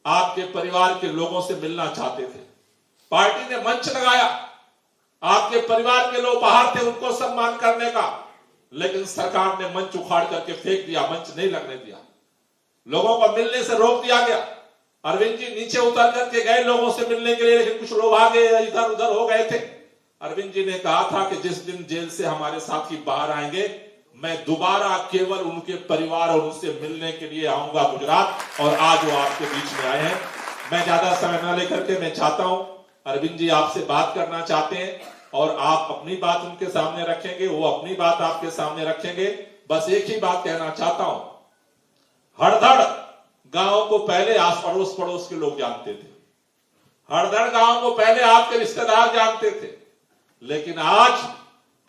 आपके परिवार के लोगों से मिलना चाहते थे. पार्टी ने मंच लगाया, आपके परिवार के लोग बाहर थे उनको सम्मान करने का, लेकिन सरकार ने मंच उखाड़ करके फेंक दिया, मंच नहीं लगने दिया. लोगों को मिलने से रोक दिया गया. अरविंद जी नीचे उतर करके गए लोगों से मिलने के लिए, लेकिन कुछ लोग आगे इधर उधर हो गए थे. अरविंद जी ने कहा था कि जिस दिन जेल से हमारे साथी बाहर आएंगे, मैं दोबारा केवल उनके परिवार और उनसे मिलने के लिए आऊंगा गुजरात. और आज वो आपके बीच में आए हैं. मैं ज्यादा समय न लेकर के मैं चाहता हूं, अरविंद जी आपसे बात करना चाहते हैं और आप अपनी बात उनके सामने रखेंगे, वो अपनी बात आपके सामने रखेंगे. बस एक ही बात कहना चाहता हूं, हड़दड़ गांव को पहले आस पड़ोस पड़ोस के लोग जानते थे. हड़दड़ गांव को पहले आपके रिश्तेदार जानते थे, लेकिन आज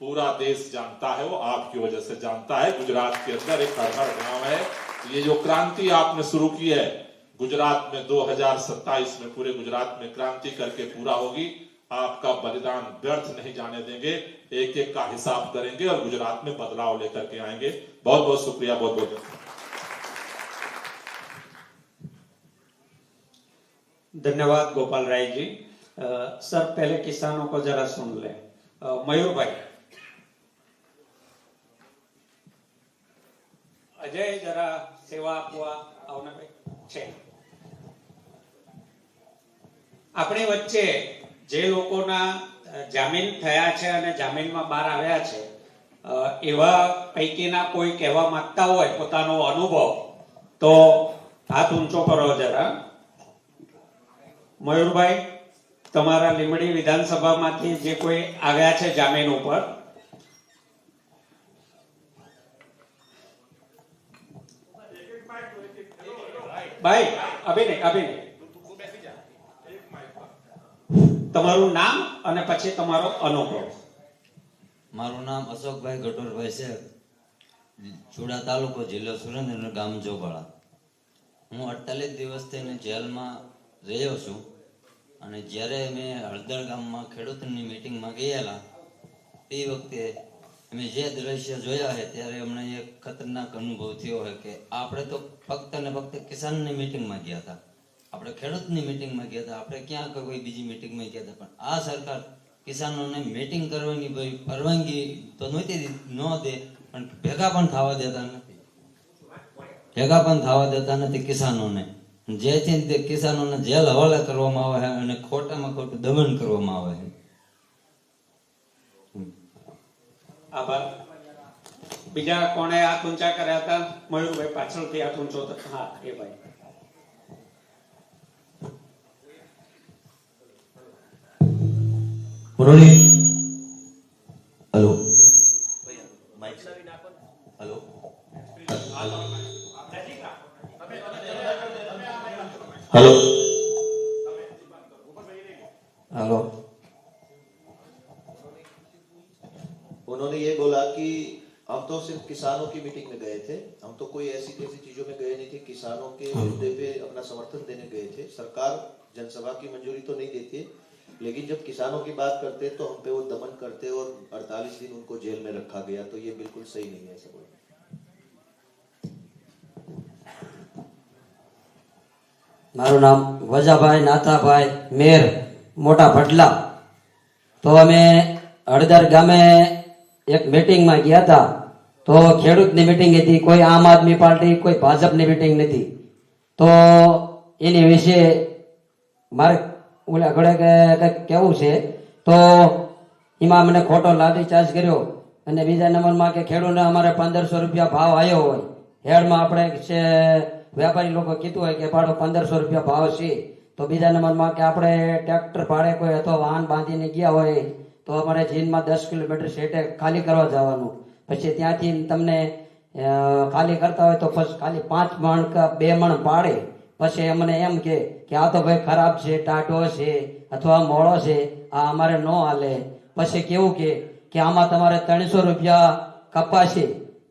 पूरा देश जानता है, वो आपकी वजह से जानता है. गुजरात के अंदर एक हड़दड़ गांव है. ये जो क्रांति आपने शुरू की है गुजरात में, 2027 में पूरे गुजरात में क्रांति करके पूरा होगी. आपका बलिदान व्यर्थ नहीं जाने देंगे, एक एक का हिसाब करेंगे और गुजरात में बदलाव लेकर के आएंगे. बहुत बहुत शुक्रिया, बहुत बहुत धन्यवाद गोपाल राय जी. सर पहले किसानों को जरा सुन ले. मयूर भाई, अजय जरा सेवा आपवा आवना भाई. છે. આપણી વચ્ચે જે લોકોના જામીન થયા છે અને જામીનમાં બહાર આવ્યા છે, એવા પૈકીના કોઈ કહેવા માંગતા હોય પોતાનો અનુભવ, તો હાથ ઊંચો કરો જરા. મયુરભાઈ, તમારા લીંબડી વિધાનસભામાંથી જે કોઈ આવ્યા છે જામીન ઉપર, ભાઈ અભિનય તમારું નામ અને પછી તમારો અનુભવ. મારું નામ અશોકભાઈ ગટોરભાઈ છે, ચુડા તાલુકો, જિલ્લો સુરેન્દ્રનગર, ગામ જોબાળા. હું 48 દિવસથી જેલમાં રહ્યો છું. અને જ્યારે મેં હળદર ગામમાં ખેડૂતની મિટિંગમાં ગયેલા તે વખતે અમે જે દ્રશ્ય જોયા છે ત્યારે અમને એક ખતરનાક અનુભવ થયો છે કે આપણે તો ફક્ત ને ફક્ત કિસાનની મિટિંગમાં ગયા હતા, આપણે ખેડૂતની મિટિંગમાં ગયા હતા, આપણે ક્યાં કોઈ બીજી મિટિંગમાં ગયા હતા. પણ આ સરકાર કિસાનોને મિટિંગ કરવાની પરવાનગી તો નહોતી ન દે, પણ ભેગા પણ થવા દેતા નથી કિસાનોને, જેથી તે કિસાનોને જેલ હવાલે કરવામાં આવે છે અને ખોટામાં ખોટું દમન કરવામાં આવે છે. આભાર. બીજા કોણે હાથ ઊંચા કર્યા હતા? મયુરભાઈ પાછળથી હાથ ઊંચો. હા, એ ભાઈ. Murali, hello hello hello hello उन्होंने ये बोला कि हम तो सिर्फ किसानों की मीटिंग में गए थे, हम तो कोई ऐसी ऐसी चीजों में गए नहीं थे, किसानों के मुद्दे पे अपना समर्थन देने गए थे. सरकार जनसभा की मंजूरी तो नहीं देती है, लेकिन जब किसानों की बात करते तो हम पे वो दमन करते और 48 दिन उनको जेल में रखा गया, तो ये बिल्कुल सही नहीं है. ऐसा बोला. મારું નામ વજાભાઈ નાથાભાઈ મેર, મોટા ભટલા. તો અમે હળદર ગામે એક મીટિંગમાં ગયા હતા. તો ખેડૂતની મીટિંગ હતી, કોઈ આમ આદમી પાર્ટી, કોઈ ભાજપની મીટિંગ નથી. તો એની વિશે મારે ઓલા ઘડે કંઈક કહેવું છે. તો એમાં મને ખોટો લાઠીચાર્જ કર્યો. અને બીજા નંબરમાં કે ખેડૂતને અમારે 1500 રૂપિયા ભાવ આવ્યો હોય, હેડમાં આપણે છે વેપારી લોકો કીધું હોય કે ભાડો 1500 રૂપિયા ભાવ છે. તો બીજા નંબરમાં કે આપણે ટ્રેક્ટર ભાડે કોઈ અથવા વાહન બાંધીને ગયા હોય તો અમારે જીનમાં 10 કિલોમીટર સેટે ખાલી કરવા જવાનું. પછી ત્યાંથી તમને ખાલી કરતા હોય તો પછી ખાલી 5 મણ કે 2 મણ પાડે. પછી અમને એમ કે આ તો ભાઈ ખરાબ છે, ટાઢો છે અથવા મોળો છે, આ અમારે ન હાલે. પછી કેવું કે આમાં તમારે 300 રૂપિયા કપાશે,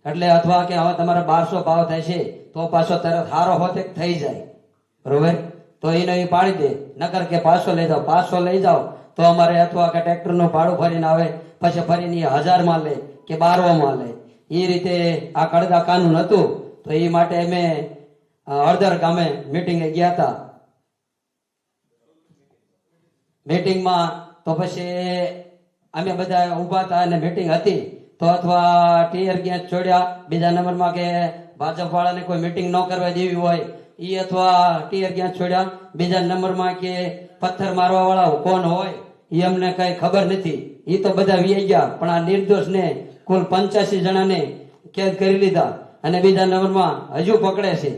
એટલે અથવા કે હવે તમારે 1200 ભાવ થાય છે તો પાછો તરત હારો હોતે થઈ જાય, બરોબર? તો એને એ પાડી દે. નકર કે 500 લઈ જાઓ, 500 લઈ જાઓ તો અમારે અથવા કે ટ્રેક્ટરનું ભાડું ભરીને આવે, પછી ફરીને 1000 માં લે કે 1200 માં લે. એ રીતે આ કડદા કાનૂન હતું. તો એ માટે અમે હળદર ગામે મીટિંગે ગયા હતા. મીટિંગમાં તો પછી અમે બધા ઉભા હતા અને મીટિંગ હતી. તો અથવા ટીયર ગેસ છોડ્યા. બીજા નંબરમાં કે ભાજપ વાળાને કોઈ મીટિંગ ન કરવા દેવી હોય એ અથવા ટીયર ગેસ છોડ્યા. બીજા નંબરમાં કે પથ્થર મારવા વાળા કોણ હોય એ અમને કઈ ખબર નથી, એ તો બધા વી ગયા. પણ આ નિર્દોષ ને કુલ 85 જણાને કેદ કરી લીધા. અને બીજા નંબરમાં હજુ પકડે છે,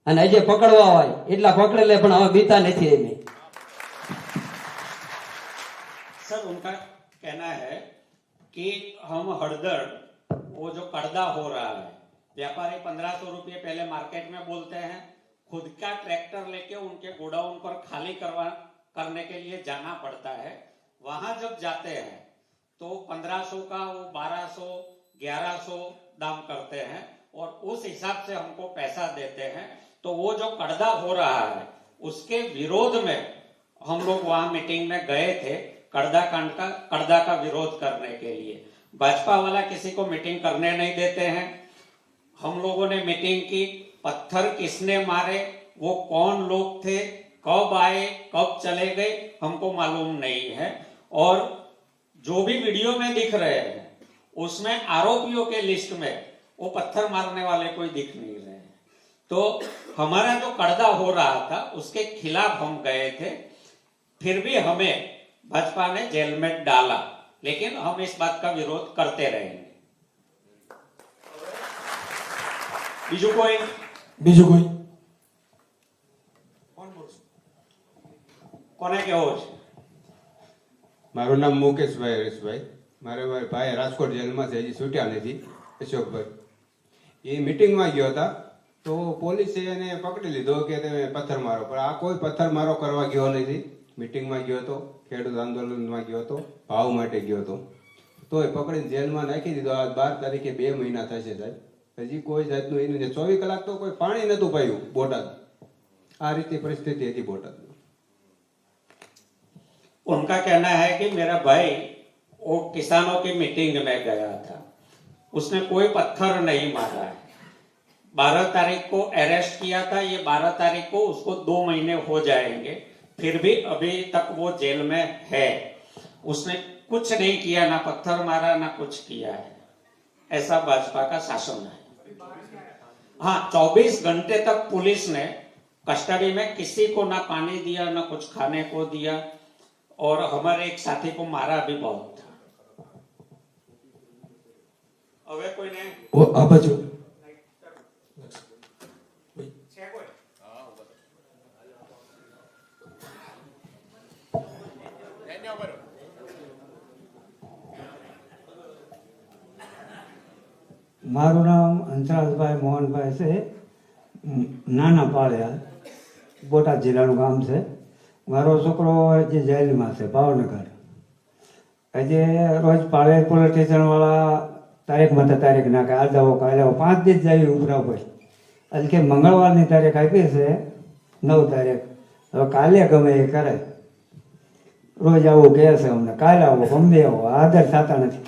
અને હજી પકડવા હોય એટલા પકડે લે, પણ હવે બીતા નથી. એમ सर, उनका कहना है कि हम हड़दड़ वो जो कड़दा हो रहा है, व्यापारी 1500 रुपये पहले मार्केट में बोलते हैं, खुद का ट्रैक्टर लेके उनके गोडाउन पर खाली करने के लिए जाना पड़ता है. वहां जब जाते हैं तो 1500 का वो 1200 1100 दाम करते हैं और उस हिसाब से हमको पैसा देते हैं. तो वो जो कड़दा हो रहा है उसके विरोध में हम लोग वहां मीटिंग में गए थे, कड़दा का विरोध करने के लिए. भाजपा वाला किसी को मीटिंग करने नहीं देते हैं. हम लोगों ने मीटिंग की. पत्थर किसने मारे, वो कौन लोग थे, कब आए कब चले गए, हमको मालूम नहीं है. और जो भी वीडियो में दिख रहे हैं उसमें आरोपियों के लिस्ट में वो पत्थर मारने वाले कोई दिख नहीं रहे हैं. तो हमारा जो कड़दा हो रहा था उसके खिलाफ हम गए थे, फिर भी हमें भाजपा ने जेल में डाला, लेकिन हम इस बात का विरोध करते रहेंगे। बीजू कोई કોને કેવો છે? મારું નામ મુકેશભાઈ હરેશભાઈ. મારા ભાઈ રાજકોટ જેલમાં છે, હજી છૂટ્યા નથી, અશોકભાઈ. એ મિટિંગમાં ગયો હતા તો પોલીસે એને પકડી લીધો કે તમે પથ્થર મારો, પણ આ કોઈ પથ્થર મારો કરવા ગયો નથી. મિટિંગમાં ગયો હતો, ખેડૂત આંદોલનમાં ગયો હતો, ભાવ માટે ગયો હતો, તો એ પકડીને જેલમાં નાખી દીધો. આ 12 તારીખે 2 મહિના થશે સાહેબ. હજી કોઈ જાતનું એને 24 કલાક તો કોઈ પાણી નહોતું પાયું બોટાદ. આ રીતે પરિસ્થિતિ હતી બોટાદની. उनका कहना है कि मेरा भाई वो किसानों की मीटिंग में गया था, उसने कोई पत्थर नहीं मारा है। 12 तारीख को अरेस्ट किया था, ये 12 तारीख को उसको 2 महीने हो जाएंगे, फिर भी अभी तक वो जेल में है। उसने कुछ नहीं किया, ना पत्थर मारा ना कुछ किया है, ऐसा भाजपा का शासन है। हाँ, 24 घंटे तक पुलिस ने कस्टडी में किसी को ना पानी दिया ना कुछ खाने को दिया, और हमारे एक साथी को मारा भी बहुत था। હવે કોઈને આ બાજુ છે કોઈ? મારું નામ હંસરાજભાઈ મોહનભાઈ છે, નાના પાળિયા, બોટાદ જિલ્લાનું ગામ છે. મારો છોકરો જે જેલમાં છે ભાવનગર. આજે રોજ પાળિયા પોલીસ સ્ટેશન વાળા તારીખમાં તો તારીખ નાખે, આજે આવો કાલે આવો, 5 દિવસ જાય ઉભરા ભાઈ. આજે કે મંગળવારની તારીખ આપી છે 9 તારીખ, હવે કાલે ગમે એ કરે. રોજ આવું કહે છે અમને, કાલે આવો ગમે આવો, આદર થતા નથી.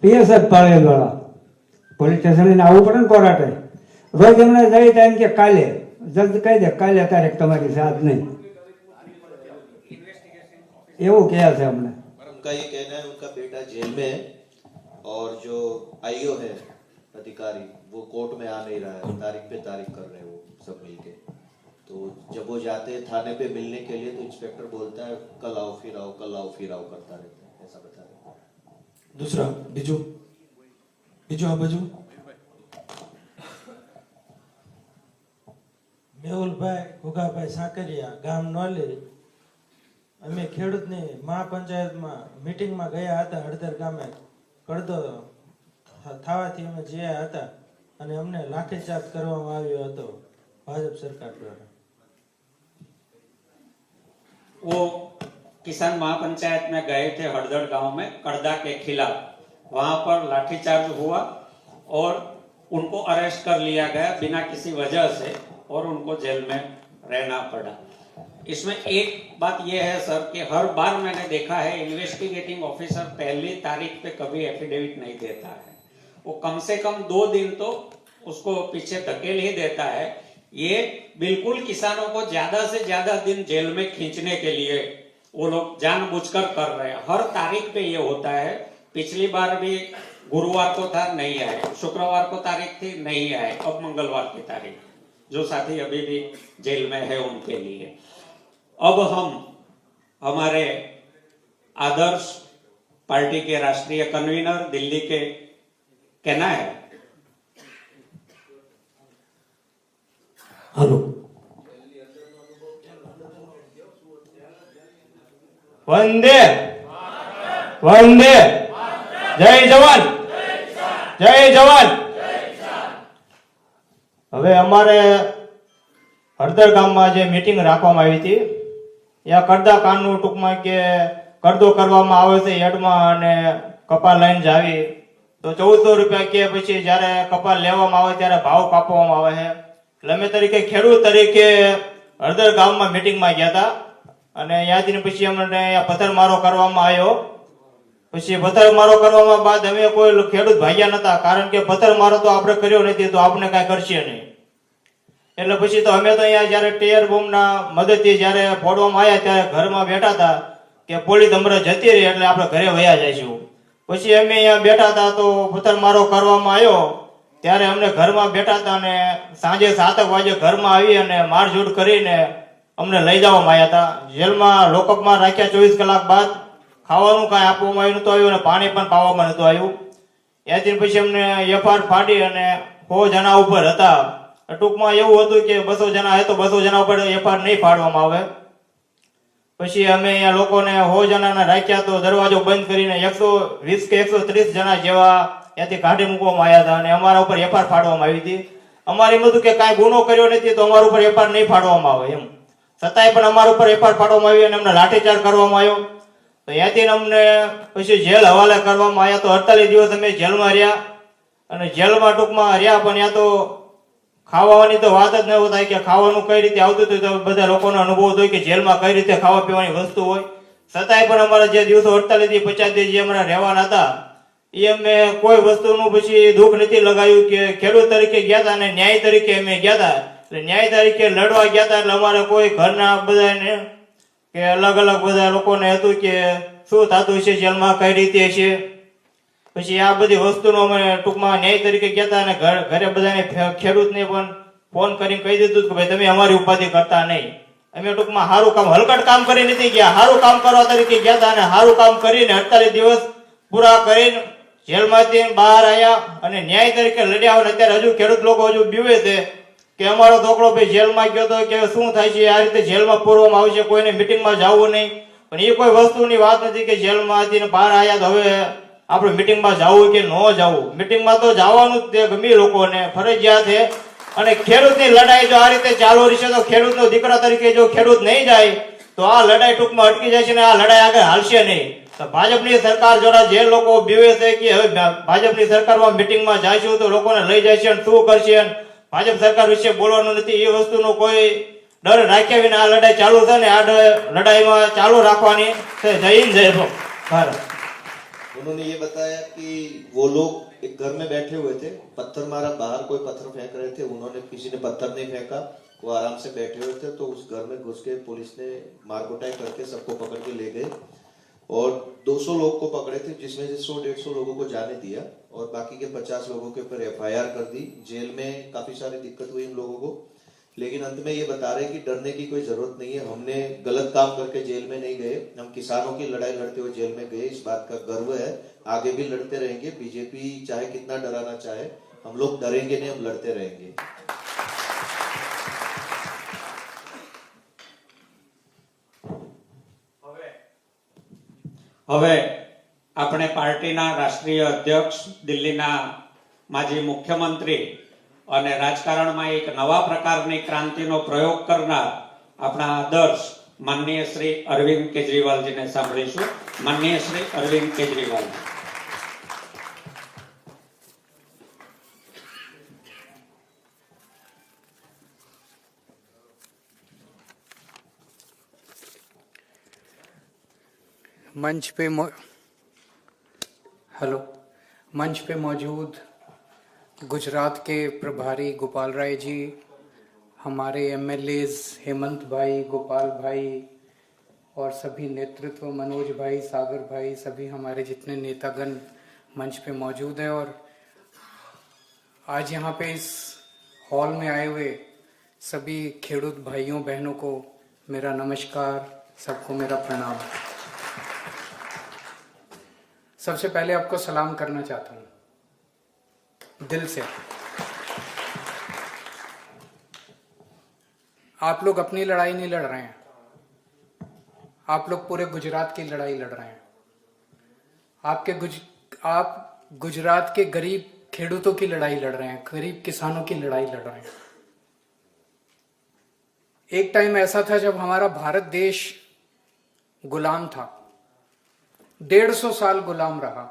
પીએસ જ પાળિયા વાળા પોલીસ સ્ટેશન આવવું પડે ને કોરાટે. રોજ એમને જઈ ટાઈમ કે કાલે जल्द कह दे, काले तारीख तुम्हारी साथ नहीं, એવું કહે છે हमने। उनका ये कहना है उनका बेटा जेल में है और जो आईओ है अधिकारी वो कोर्ट में आ नहीं रहा है, तारीख पे तारीख कर रहे हैं वो सब मिलके। तो जब वो जाते हैं थाने पे मिलने के लिए तो इंस्पेक्टर बोलता है कल आओ फिर आओ, कल आओ फिर आओ करता रहता है, ऐसा बता रहे हैं। दूसरा बीजू आ बाजू મેહુલભાઈ ઘુઘાભાઈ સાકરિયા, ગામ નોલી. અમે ખેડૂતની મહાપંચાયતમાં મીટિંગમાં ગયા હતા હળદર ગામે. કડદો થવાથી અમે જ્યાં હતા અને અમને લાઠીચાર્જ કરવામાં આવ્યો હતો ભાજપ સરકાર દ્વારા. वो किसान महापंचायत में गए थे हड़दड़ गांव में कड़दा के खिलाफ, वहां पर लाठीचार्ज हुआ और उनको अरेस्ट कर लिया गया बिना किसी वजह से, और उनको जेल में रहना पड़ा। इसमें एक बात यह है सर कि हर बार मैंने देखा है इन्वेस्टिगेटिंग ऑफिसर पहली तारीख पे कभी एफिडेविट नहीं देता है, वो कम से कम 2 दिन तो उसको पीछे धकेल ही देता है। ये बिल्कुल किसानों को ज्यादा से ज्यादा दिन जेल में खींचने के लिए वो लोग जानबूझकर कर रहे हैं। हर तारीख पे ये होता है। पिछली बार भी गुरुवार को था, नहीं आए, शुक्रवार को तारीख थी, नहीं आए, अब मंगलवार की तारीख, जो साथी अभी भी जेल में है उनके लिए। अब हम हमारे आदर्श पार्टी के राष्ट्रीय कन्वीनर दिल्ली के कहना है। हेलो वंदे वंदे जय जवान जय जवान। હવે અમારે હળદર ગામમાં જે મીટિંગ રાખવામાં આવી હતી, ત્યાં કરદા કાનનું ટૂંકમાં કે કરદો કરવામાં આવે છે હેડમાં અને કપાલ લઈને જાવી તો 1400 રૂપિયા કે પછી જ્યારે કપાલ લેવામાં આવે ત્યારે ભાવ કાપવામાં આવે છે. એટલે અમે તરીકે ખેડૂત તરીકે હળદર ગામમાં મીટિંગમાં ગયા હતા અને ત્યાંથી પછી અમને પથ્થરમારો કરવામાં આવ્યો. પછી પથ્થરમારો કરવામાં બાદ અમે કોઈ ખેડૂત ભાગ્યા નતા, કારણ કે પથ્થરમારો તો આપણે કર્યો નથી તો આપણે કાંઈ કરશે નહીં. એટલે પછી તો અમે તો અહીંયા જયારે ટેયર બોમ્બના મદદથી જયારે ફોડવામાં આવ્યા ત્યારે ઘરમાં બેઠા હતા કે પોલીસ હમણાં જતી રહી એટલે આપણે ઘરે વયા જઈશું. પછી અમે અહીંયા બેઠા હતા તો પથ્થરમારો કરવામાં આવ્યો ત્યારે અમને ઘરમાં બેઠા હતા અને સાંજે 7 વાગે ઘરમાં આવી અને મારઝૂડ કરીને અમને લઈ જવામાં આવ્યા હતા. જેલમાં લોકઅપમાં રાખ્યા 24 કલાક બાદ ખાવાનું કાંઈ આપવામાં આવ્યું નતું આવ્યું અને પાણી પણ પાવામાં નતું આવ્યું. ત્યાંથી પછી અમને એફઆર ફાડી અને 100 જણા ઉપર હતા. ટૂંકમાં એવું હતું કે 200 જણા હે તો 200 જણા ઉપર એફઆર નહીં ફાડવામાં આવે. પછી અમે અહીંયા લોકોને 100 જણાને રાખ્યા તો દરવાજો બંધ કરીને 120 કે 130 જણા જેવા ત્યાંથી કાઢી મૂકવામાં આવ્યા હતા અને અમારા ઉપર એફઆર ફાડવામાં આવી હતી. અમારે એમ હતું કે કાંઈ ગુનો કર્યો નથી તો અમારા ઉપર એફઆર નહીં ફાડવામાં આવે એમ. છતાંય પણ અમારા ઉપર એફઆર ફાડવામાં આવી અને અમને લાઠીચાર્જ કરવામાં આવ્યો. તો ત્યાંથી અમને પછી જેલ હવાલે કરવામાં આવ્યા. તો 48 દિવસ અમે જેલમાં રહ્યા અને જેલમાં ટૂંકમાં રહ્યા પણ ત્યાં તો ખાવાની તો વાત જ ન થાય કે ખાવાનું કઈ રીતે આવતું હતું. તો બધા લોકોનો અનુભવ હતો કે જેલમાં કઈ રીતે ખાવા પીવાની વસ્તુ હોય. છતાંય પણ અમારા જે દિવસો 48 થી 50 દિવસ જે અમારા રહેવાના હતા એ અમે કોઈ વસ્તુનું પછી દુઃખ નથી લગાવ્યું કે ખેડૂત તરીકે ગયા હતા અને ન્યાય તરીકે અમે ગયા હતા. એટલે ન્યાય તરીકે લડવા ગયા હતા એટલે અમારે કોઈ ઘરના બધાને કે અલગ અલગ બધા લોકોને હતું કે શું થતું છે જેલમાં કઈ રીતે છે. પછી આ બધી વસ્તુનો અમે ટૂંકમાં ન્યાય તરીકે ગયા હતા અને ઘરે બધાને ખેડૂતને પણ ફોન કરીને કહી દીધું કે ભાઈ તમે અમારી ઉપાધિ કરતા નહીં. અમે ટૂંકમાં સારું કામ હલકટ કામ કરી નથી ગયા, સારું કામ કરવા તરીકે ગયા હતા અને સારું કામ કરીને 48 દિવસ પૂરા કરીને જેલમાંથી બહાર આવ્યા અને ન્યાય તરીકે લડ્યા. અને અત્યારે હજુ ખેડૂત લોકો હજુ બીવે છે કે અમારો છોકરો ભાઈ જેલમાં ગયો તો કે શું થાય છે, આ રીતે જેલમાં પૂરવામાં આવશે, કોઈને મિટિંગમાં જવું નહીં. પણ એ કોઈ વસ્તુની વાત નથી કે જેલમાંથી બહાર આવ્યા તો હવે આપણે મિટિંગમાં જવું કે ન જવું. મિટિંગમાં તો જવાનું જ તે ગમે લોકોને ફરજિયાત છે. અને ખેડૂતની લડાઈ જો આ રીતે ચાલુ રહેશે તો ખેડૂતનો દીકરા તરીકે જો ખેડૂત નહીં જાય તો આ લડાઈ ટૂંકમાં અટકી જશે ને આ લડાઈ આગળ હાલશે નહીં. તો ભાજપની સરકાર જોડા જે લોકો બીવે છે કે હવે ભાજપની સરકારમાં મિટિંગમાં જઈશું તો લોકોને લઈ જશે અને શું કરશે, ભાજપ સરકાર વિશે બોલવાનું નથી, એ વસ્તુનો કોઈ ડર રાખ્યા વિના આ લડાઈ ચાલુ છે ને આ લડાઈમાં ચાલુ રાખવાની છે. જય હિન્દ, જય ભારત. उन्होंने ये बताया कि वो लोग एक घर में बैठे हुए थे, पत्थर मारा, बाहर कोई पत्थर फेंक रहे थे, उन्होंने किसी ने पत्थर नहीं फेंका, वो आराम से बैठे हुए थे. तो उस घर में घुस के पुलिस ने मारकुटाई करके सबको पकड़ के ले गए और 200 लोग को पकड़े थे जिसमें से 100-150 लोगों को जाने दिया और बाकी के 50 लोगों के ऊपर FIR कर दी. जेल में काफी सारी दिक्कत हुई इन लोगों को, लेकिन अंत में ये बता रहे कि डरने की कोई जरूरत नहीं है, हमने गलत काम करके जेल में नहीं गए, हम किसानों की लड़ाई लड़ते हुए जेल में गए, इस बात का गर्व है, आगे भी लड़ते रहेंगे. बीजेपी चाहे कितना डराना चाहे हम लोग डरेंगे नहीं, हम लड़ते रहेंगे. હવે આપણે પાર્ટીના રાષ્ટ્રીય અધ્યક્ષ, દિલ્હીના માજી મુખ્યમંત્રી અને રાજકારણમાં એક નવા પ્રકારની ક્રાંતિનો પ્રયોગ કરનાર આપણા આદર્શ માનનીય શ્રી અરવિંદ કેજરીવાલજીને સાંભળીશું. માનનીય શ્રી અરવિંદ કેજરીવાલ. मंच पे मौजूद गुजरात के प्रभारी गोपाल राय जी, हमारे MLAs हेमंत भाई, गोपाल भाई और सभी नेतृत्व, मनोज भाई, सागर भाई, सभी हमारे जितने नेतागण मंच पे मौजूद है और आज यहाँ पे इस हॉल में आए हुए सभी खेडूत भाइयों बहनों को मेरा नमस्कार, सबको मेरा प्रणाम. सबसे पहले आपको सलाम करना चाहता हूँ दिल से. आप लोग अपनी लड़ाई नहीं लड़ रहे हैं, आप लोग पूरे गुजरात की लड़ाई लड़ रहे हैं. आप गुजरात के गरीब खेडूतों की लड़ाई लड़ रहे हैं, गरीब किसानों की लड़ाई लड़ रहे हैं. एक टाइम ऐसा था जब हमारा भारत देश गुलाम था, 150 साल गुलाम रहा,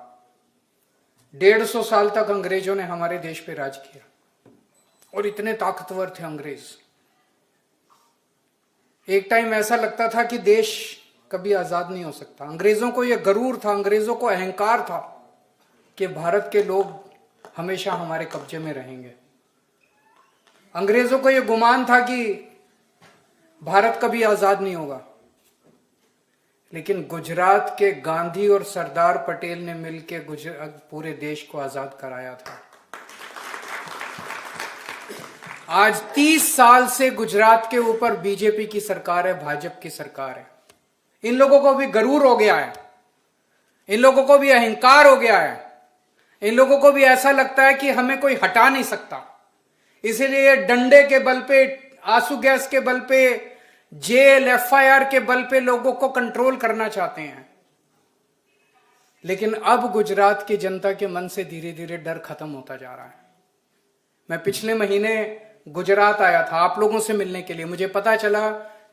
150 साल तक अंग्रेजों ने हमारे देश पे राज किया और इतने ताकतवर थे अंग्रेज. एक टाइम ऐसा लगता था कि देश कभी आजाद नहीं हो सकता. अंग्रेजों को यह गरूर था, अंग्रेजों को अहंकार था कि भारत के लोग हमेशा हमारे कब्जे में रहेंगे. अंग्रेजों को यह गुमान था कि भारत कभी आजाद नहीं होगा. लेकिन गुजरात के गांधी और सरदार पटेल ने मिलकर पूरे देश को आजाद कराया था. आज 30 साल से गुजरात के ऊपर बीजेपी की सरकार है, भाजपा की सरकार है। इन लोगों को भी गरूर हो गया है, इन लोगों को भी अहंकार हो गया है, इन लोगों को भी ऐसा लगता है कि हमें कोई हटा नहीं सकता। इसीलिए डंडे के बल पे, आंसू गैस के बल पे, जेल एफआईआर के बल पे लोगों को कंट्रोल करना चाहते हैं। लेकिन अब गुजरात की जनता के मन से धीरे धीरे डर खत्म होता जा रहा है। मैं पिछले महीने गुजरात आया था आप लोगों से मिलने के लिए। मुझे पता चला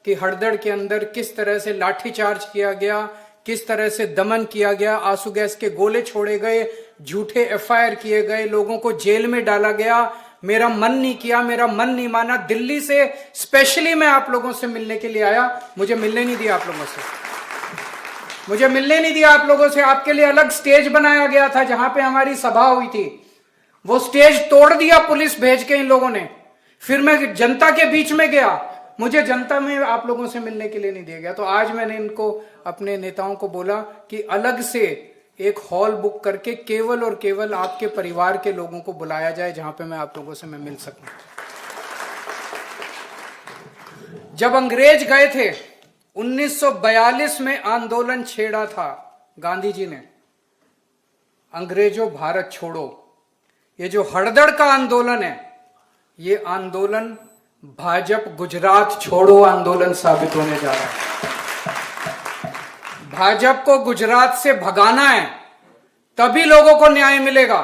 कि हड़दड़ के अंदर किस तरह से लाठीचार्ज किया गया, किस तरह से दमन किया गया, आंसू गैस के गोले छोड़े गए, झूठे एफआईआर किए गए, लोगों को जेल में डाला गया। मेरा मन नहीं किया, मेरा मन नहीं माना। दिल्ली से स्पेशली मैं आप लोगों से मिलने के लिए आया। मुझे मिलने नहीं दिया आप लोगों से, मुझे मिलने नहीं दिया आप लोगों से। आपके लिए अलग स्टेज बनाया गया था जहां पे हमारी सभा हुई थी, वो स्टेज तोड़ दिया पुलिस भेज के इन लोगों ने। फिर मैं जनता के बीच में गया, मुझे जनता में आप लोगों से मिलने के लिए नहीं दिया गया। तो आज मैंने इनको, अपने नेताओं को बोला कि अलग से एक हॉल बुक करके केवल और केवल आपके परिवार के लोगों को बुलाया जाए, जहां पे मैं आप लोगों से मैं मिल सकूं। जब अंग्रेज गए थे 1942 में आंदोलन छेड़ा था गांधी जी ने, अंग्रेजों भारत छोड़ो। ये जो हड़दड़ का आंदोलन है, ये आंदोलन भाजपा गुजरात छोड़ो आंदोलन साबित होने जा रहा है। भाजपा को गुजरात से भगाना है, तभी लोगों को न्याय मिलेगा।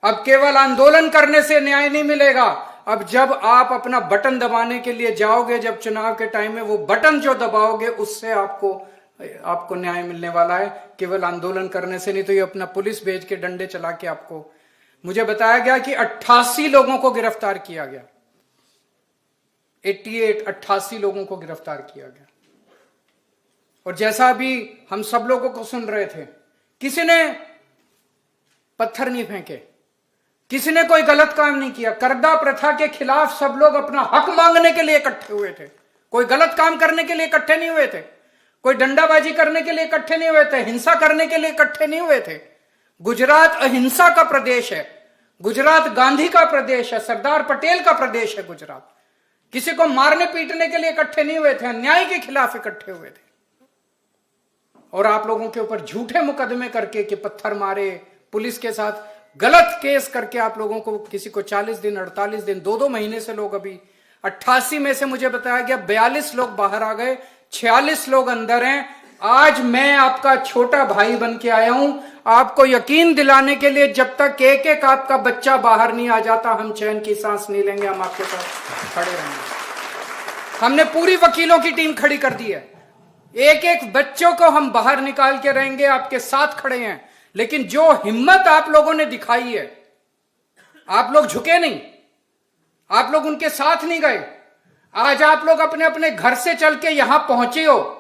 अब केवल आंदोलन करने से न्याय नहीं मिलेगा। अब जब आप अपना बटन दबाने के लिए जाओगे, जब चुनाव के टाइम में वो बटन जो दबाओगे, उससे आपको न्याय मिलने वाला है, केवल आंदोलन करने से नहीं। तो ये अपना पुलिस भेज के डंडे चला के आपको, मुझे बताया गया कि 88 लोगों को गिरफ्तार किया गया, 88 लोगों को गिरफ्तार किया गया। और जैसा अभी हम सब लोगों को सुन रहे थे, किसी ने पत्थर नहीं फेंके, किसी ने कोई गलत काम नहीं किया। कर्दा प्रथा के खिलाफ सब लोग अपना हक मांगने के लिए इकट्ठे हुए थे, कोई गलत काम करने के लिए इकट्ठे नहीं हुए थे, कोई डंडाबाजी करने के लिए इकट्ठे नहीं हुए थे, हिंसा करने के लिए इकट्ठे नहीं हुए थे। गुजरात अहिंसा का प्रदेश है, गुजरात गांधी का प्रदेश है, सरदार पटेल का प्रदेश है गुजरात। किसी को मारने पीटने के लिए इकट्ठे नहीं हुए थे, अन्याय के खिलाफ इकट्ठे हुए थे। और आप लोगों के ऊपर झूठे मुकदमे करके कि पत्थर मारे, पुलिस के साथ गलत केस करके आप लोगों को, किसी को 40 दिन, 48 दिन, 2-2 महीने से लोग, अभी 88 में से मुझे बताया गया 42 लोग बाहर आ गए, 46 लोग अंदर हैं। आज मैं आपका छोटा भाई बन के आया हूं, आपको यकीन दिलाने के लिए। जब तक एक एक आपका बच्चा बाहर नहीं आ जाता, हम चैन की सांस नहीं लेंगे, हम आपके साथ खड़े रहेंगे। हमने पूरी वकीलों की टीम खड़ी कर दी है, एक एक बच्चों को हम बाहर निकाल के रहेंगे, आपके साथ खड़े हैं। लेकिन जो हिम्मत आप लोगों ने दिखाई है, आप लोग झुके नहीं, आप लोग उनके साथ नहीं गए। आज आप लोग अपने अपने घर से चल के यहां पहुंचे हो।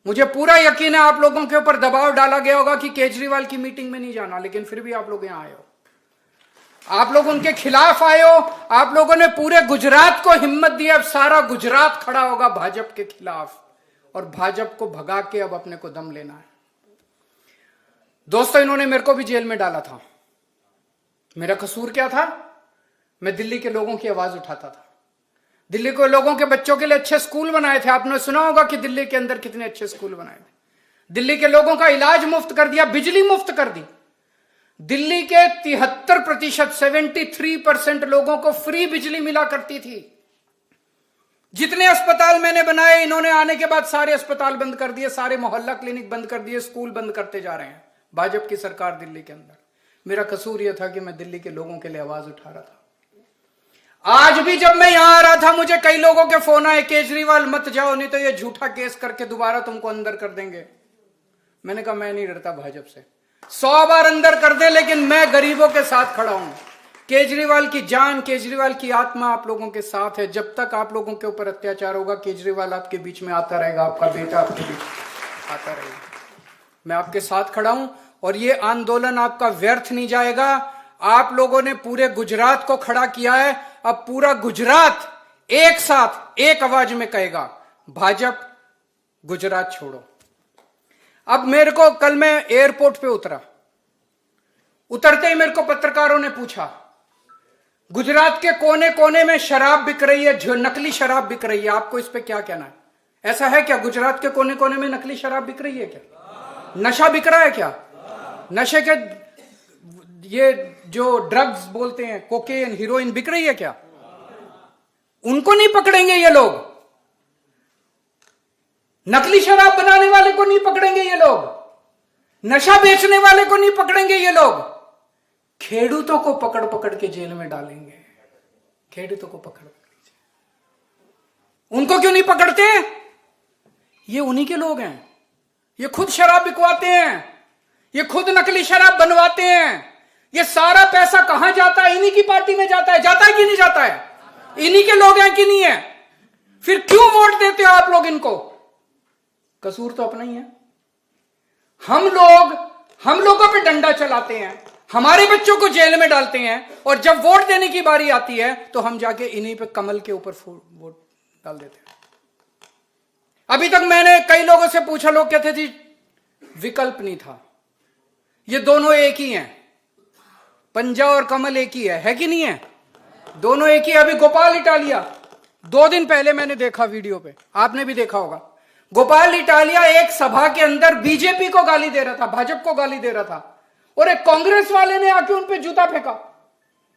मुझे पूरा यकीन है आप लोगों के ऊपर दबाव डाला गया होगा कि केजरीवाल की मीटिंग में नहीं जाना, लेकिन फिर भी आप लोग यहां आए हो, आप लोग उनके खिलाफ आए हो। आप लोगों ने पूरे गुजरात को हिम्मत दी। अब सारा गुजरात खड़ा होगा भाजपा के खिलाफ, और भाजपा को भगा के अब अपने को दम लेना है। दोस्तों, इन्होंने मेरे को भी जेल में डाला था। मेरा कसूर क्या था? मैं दिल्ली के लोगों की आवाज उठाता था, दिल्ली के लोगों के बच्चों के लिए अच्छे स्कूल बनाए थे। आपने सुना होगा कि दिल्ली के अंदर कितने अच्छे स्कूल बनाए थे। दिल्ली के लोगों का इलाज मुफ्त कर दिया, बिजली मुफ्त कर दी। दिल्ली के 73%, 73% लोगों को फ्री बिजली मिला करती थी। जितने अस्पताल मैंने बनाए, इन्होंने आने के बाद सारे अस्पताल बंद कर दिए, सारे मोहल्ला क्लिनिक बंद कर दिए, स्कूल बंद करते जा रहे हैं भाजपा की सरकार दिल्ली के अंदर। मेरा कसूर यह था कि मैं दिल्ली के लोगों के लिए आवाज उठा रहा था। आज भी जब मैं यहां आ रहा था, मुझे कई लोगों के फोन आए, केजरीवाल मत जाओ, नहीं तो ये झूठा केस करके दोबारा तुमको अंदर कर देंगे। मैंने कहा मैं नहीं डरता भाजपा से, 100 बार अंदर कर दे, लेकिन मैं गरीबों के साथ खड़ा हूं। केजरीवाल की जान, केजरीवाल की आत्मा आप लोगों के साथ है। जब तक आप लोगों के ऊपर अत्याचार होगा, केजरीवाल आपके बीच में आता रहेगा, आपका बेटा आपके बीच आता रहेगा। मैं आपके साथ खड़ा हूं, और ये आंदोलन आपका व्यर्थ नहीं जाएगा। आप लोगों ने पूरे गुजरात को खड़ा किया है। अब पूरा गुजरात एक साथ एक आवाज में कहेगा, भाजपा गुजरात छोड़ो। अब मेरे को, कल मैं एयरपोर्ट पे उतरते ही मेरे को पत्रकारों ने पूछा, गुजरात के कोने कोने में शराब बिक रही है, जो नकली शराब बिक रही है। आपको इस पे क्या कहना है? ऐसा है क्या? गुजरात के कोने कोने में नकली शराब बिक रही है क्या? नशा बिक रहा है क्या? नशे के ये जो ड्रग्स बोलते हैं, कोकेन, हीरोइन बिक रही है क्या? उनको नहीं पकड़ेंगे ये लोग। नकली शराब बनाने वाले को नहीं पकड़ेंगे ये लोग। नशा बेचने वाले को नहीं पकड़ेंगे ये लोग। खेडूतों को पकड़ पकड़ के जेल में डालेंगे। खेडूतों को पकड़ पकड़, उनको क्यों नहीं पकड़ते? ये उन्हीं के लोग हैं। ये खुद शराब बिकवाते हैं, ये खुद नकली शराब बनवाते हैं। ये सारा पैसा कहां जाता है? इन्हीं की पार्टी में जाता है। जाता है कि नहीं जाता है? इन्हीं के लोग हैं कि नहीं है? फिर क्यों वोट देते हो आप लोग इनको? कसूर तो अपना ही है। हम लोगों पे डंडा चलाते हैं, हमारे बच्चों को जेल में डालते हैं, और जब वोट देने की बारी आती है तो हम जाके इन्हीं पे कमल के ऊपर वोट डाल देते हैं। अभी तक मैंने कई लोगों से पूछा, लोग कहते थे विकल्प नहीं था। ये दोनों एक ही हैं, पंजा और कमल एक ही है कि नहीं है? दोनों एक ही। अभी गोपाल इटालिया 2 दिन पहले मैंने देखा वीडियो पे, आपने भी देखा होगा। गोपाल इटालिया एक सभा के अंदर बीजेपी को गाली दे रहा था, भाजपा को गाली दे रहा था, और एक कांग्रेस वाले ने आके उन पे जूता फेंका।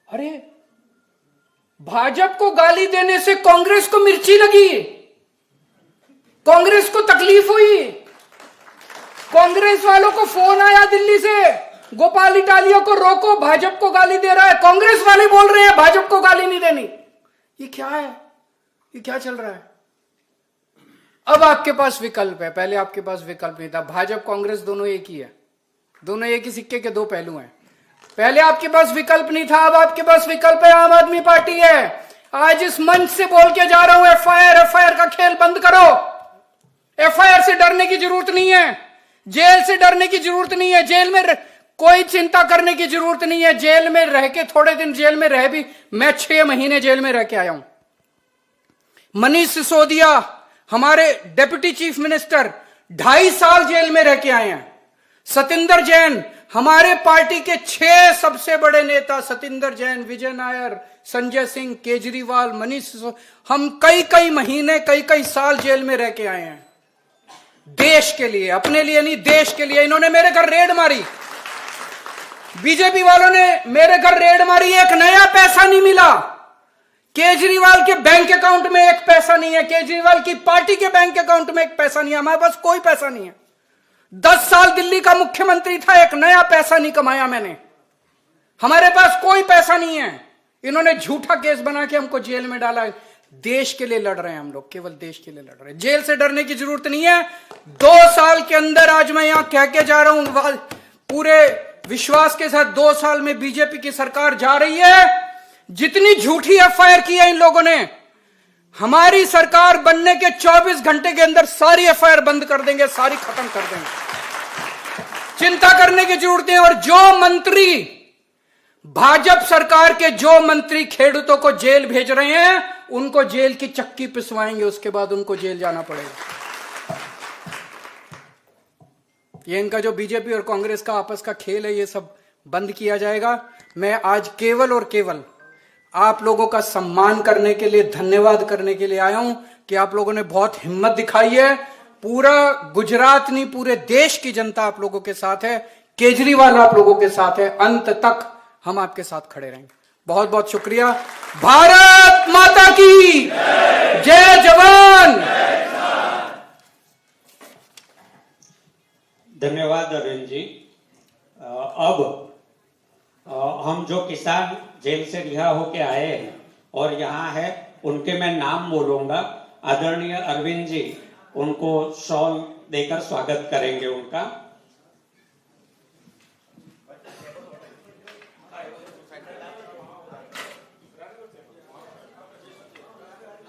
अरे भाजपा को गाली देने से कांग्रेस को मिर्ची लगी, कांग्रेस को तकलीफ हुई। कांग्रेस वालों को फोन आया दिल्ली से, गोपाल इटालिया को रोको, भाजपा को गाली दे रहा है। कांग्रेस वाले बोल रहे हैं भाजपा को गाली नहीं देनी। ये क्या है? ये क्या चल रहा है? अब आपके पास विकल्प है, पहले आपके पास विकल्प नहीं था। भाजपा कांग्रेस दोनों एक ही है, दोनों एक ही सिक्के के 2 पहलू हैं। पहले आपके पास विकल्प नहीं था, अब आपके पास विकल्प है। आम आदमी पार्टी है। आज इस मंच से बोल के जा रहा हूं, एफआईआर का खेल बंद करो। एफआईआर से डरने की जरूरत नहीं है, जेल से डरने की जरूरत नहीं है, जेल में कोई चिंता करने की जरूरत नहीं है। जेल में रह के थोड़े दिन जेल में रह भी, मैं 6 महीने जेल में रह के आया हूं। मनीष सिसोदिया हमारे डिप्टी चीफ मिनिस्टर 2.5 साल जेल में रह के आए हैं। सतिंदर जैन हमारे पार्टी के 6 सबसे बड़े नेता, सतिंदर जैन, विजय नायर, संजय सिंह, केजरीवाल, मनीष सिसोदिया, हम कई महीने कई साल जेल में रह के आए हैं। देश के लिए, अपने लिए नहीं, देश के लिए। इन्होंने मेरे घर रेड मारी, बीजेपी वालों ने मेरे घर रेड मारी, एक नया पैसा नहीं मिला। केजरीवाल के बैंक अकाउंट में एक पैसा नहीं है, केजरीवाल की पार्टी के बैंक अकाउंट में एक पैसा नहीं है, हमारे पास कोई पैसा नहीं है। 10 साल दिल्ली का मुख्यमंत्री था, एक नया पैसा नहीं कमाया मैंने। हमारे पास कोई पैसा नहीं है। इन्होंने झूठा केस बना के हमको जेल में डाला। देश के लिए लड़ रहे हैं हम लोग, केवल देश के लिए लड़ रहे हैं। जेल से डरने की जरूरत नहीं है। 2 साल के अंदर, आज मैं यहां कह के जा रहा हूं पूरे विश्वास के साथ, 2 साल में बीजेपी की सरकार जा रही है। जितनी झूठी एफआईआर की है इन लोगों ने, हमारी सरकार बनने के 24 घंटे के अंदर सारी एफआईआर बंद कर देंगे, सारी खत्म कर देंगे। चिंता करने की जरूरत है। और जो मंत्री, भाजपा सरकार के जो मंत्री खेडूतों को जेल भेज रहे हैं, उनको जेल की चक्की पिसवाएंगे, उसके बाद उनको जेल जाना पड़ेगा। ये इनका जो बीजेपी और कांग्रेस का आपस का खेल है, ये सब बंद किया जाएगा। मैं आज केवल और केवल आप लोगों का सम्मान करने के लिए, धन्यवाद करने के लिए आया हूं कि आप लोगों ने बहुत हिम्मत दिखाई है। पूरा गुजरात नहीं, पूरे देश की जनता आप लोगों के साथ है। केजरीवाल आप लोगों के साथ है। अंत तक हम आपके साथ खड़े रहेंगे। बहुत बहुत शुक्रिया। भारत माता की जय जवान। धन्यवाद अरविंद जी। अब हम जो किसान जेल से रिहा होके आए हैं और यहाँ है, उनके मैं नाम बोलूंगा। आदरणीय अरविंद जी उनको शॉल देकर स्वागत करेंगे उनका।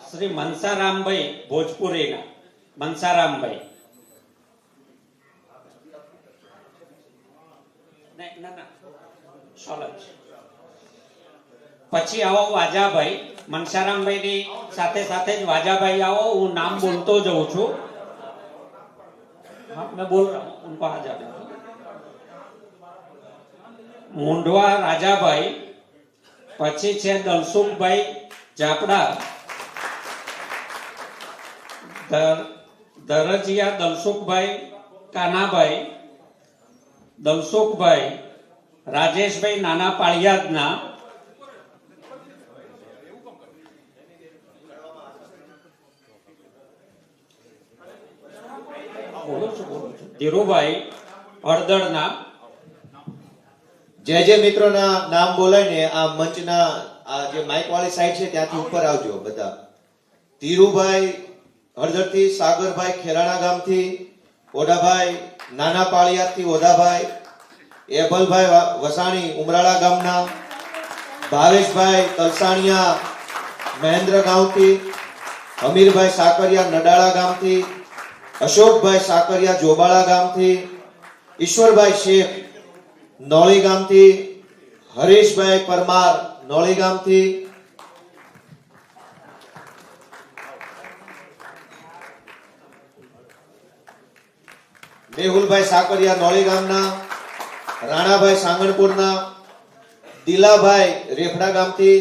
श्री मनसाराम भाई भोजपुरी ना, मनसाराम भाई ना शॉल પછી આવો વાજાભાઈ, મનસારામભાઈની સાથે સાથે જ વાજાભાઈ आओ। હું નામ બોલતો જાઉં છું। हाँ, मैं बोल रहा हूँ, उनको आ जाने। मुंडवा राजा भाई, પછી છે દલસુખભાઈ જાપડા, દરજીયા દલસુખભાઈ કાનાભાઈ, દલસુખભાઈ રાજેશભાઈ નાના પાળિયાદના, ધીરુભાઈ હળદરના. જે મિત્રોના નામ બોલાય ને આ મંચના આ જે માઇક વાળી સાઈડ છે ત્યાંથી ઉપર આવજો બધા. ધીરુભાઈ હળદરથી, સાગરભાઈ ખેરાણા ગામથી, ઓઢાભાઈ નાના પાળિયાદથી, ઓઢાભાઈ એભલભાઈ વસાણી ઉમરાળા ગામના, ભાવેશભાઈ તલસાણિયા મહેન્દ્ર ગામથી, હમીરભાઈ સાકરિયા નડાળા ગામથી, અશોકભાઈ સાકરિયા જોબાળા ગામથી, ઈશ્વરભાઈ શેખ નોળી ગામથી, હરેશભાઈ પરમાર નોળી ગામથી, મેહુલભાઈ સાકરિયા નોળી ગામના, રાણાભાઈ સાંગણપુરના, દિલાભાઈ રેફડા ગામથી,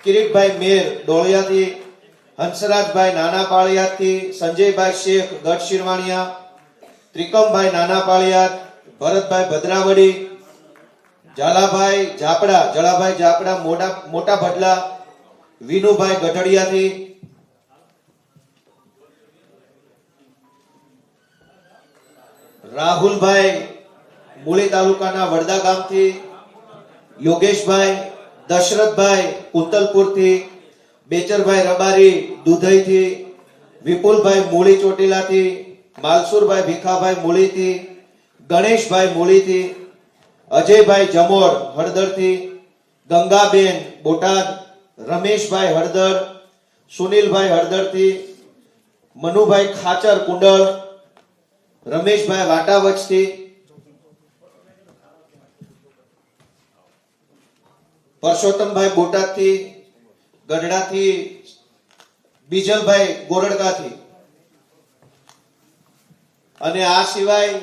કિરીટભાઈ મેર ડોળિયાથી, હંસરાજભાઈ નાના પાળિયાદથી, સંજયભાઈ શેખ ગઢ શિરવાણિયા, ત્રિકમભાઈ નાના પાળિયાદ, ભરતભાઈ ભદ્રાવડી, જલાભાઈ જાપડા મોટા ભડલા, વિનુભાઈ ગઢડિયાથી, રાહુલભાઈ મૂળી તાલુકાના વડદા ગામથી, યોગેશભાઈ દશરથભાઈ કુંતલપુરથી, બેચરભાઈ રબારી દુધઈથી, વિપુલભાઈ મૂળી ચોટીલાથી, માલસુરભાઈ ભીખાભાઈ મૂળીથી, ગણેશભાઈ મૂળીથી, અજયભાઈ જમોર હળદરથી, ગંગાબેન બોટાદ, રમેશભાઈ હળદર, સુનિલભાઈ હળદરથી, મનુભાઈ ખાચર કુંડળ, રમેશભાઈ વાટાવચથી, પરસોત્તમભાઈ બોટાદથી, ગઢડાથી, બીજલભાઈ ગોરડકાથી. અને આ સિવાય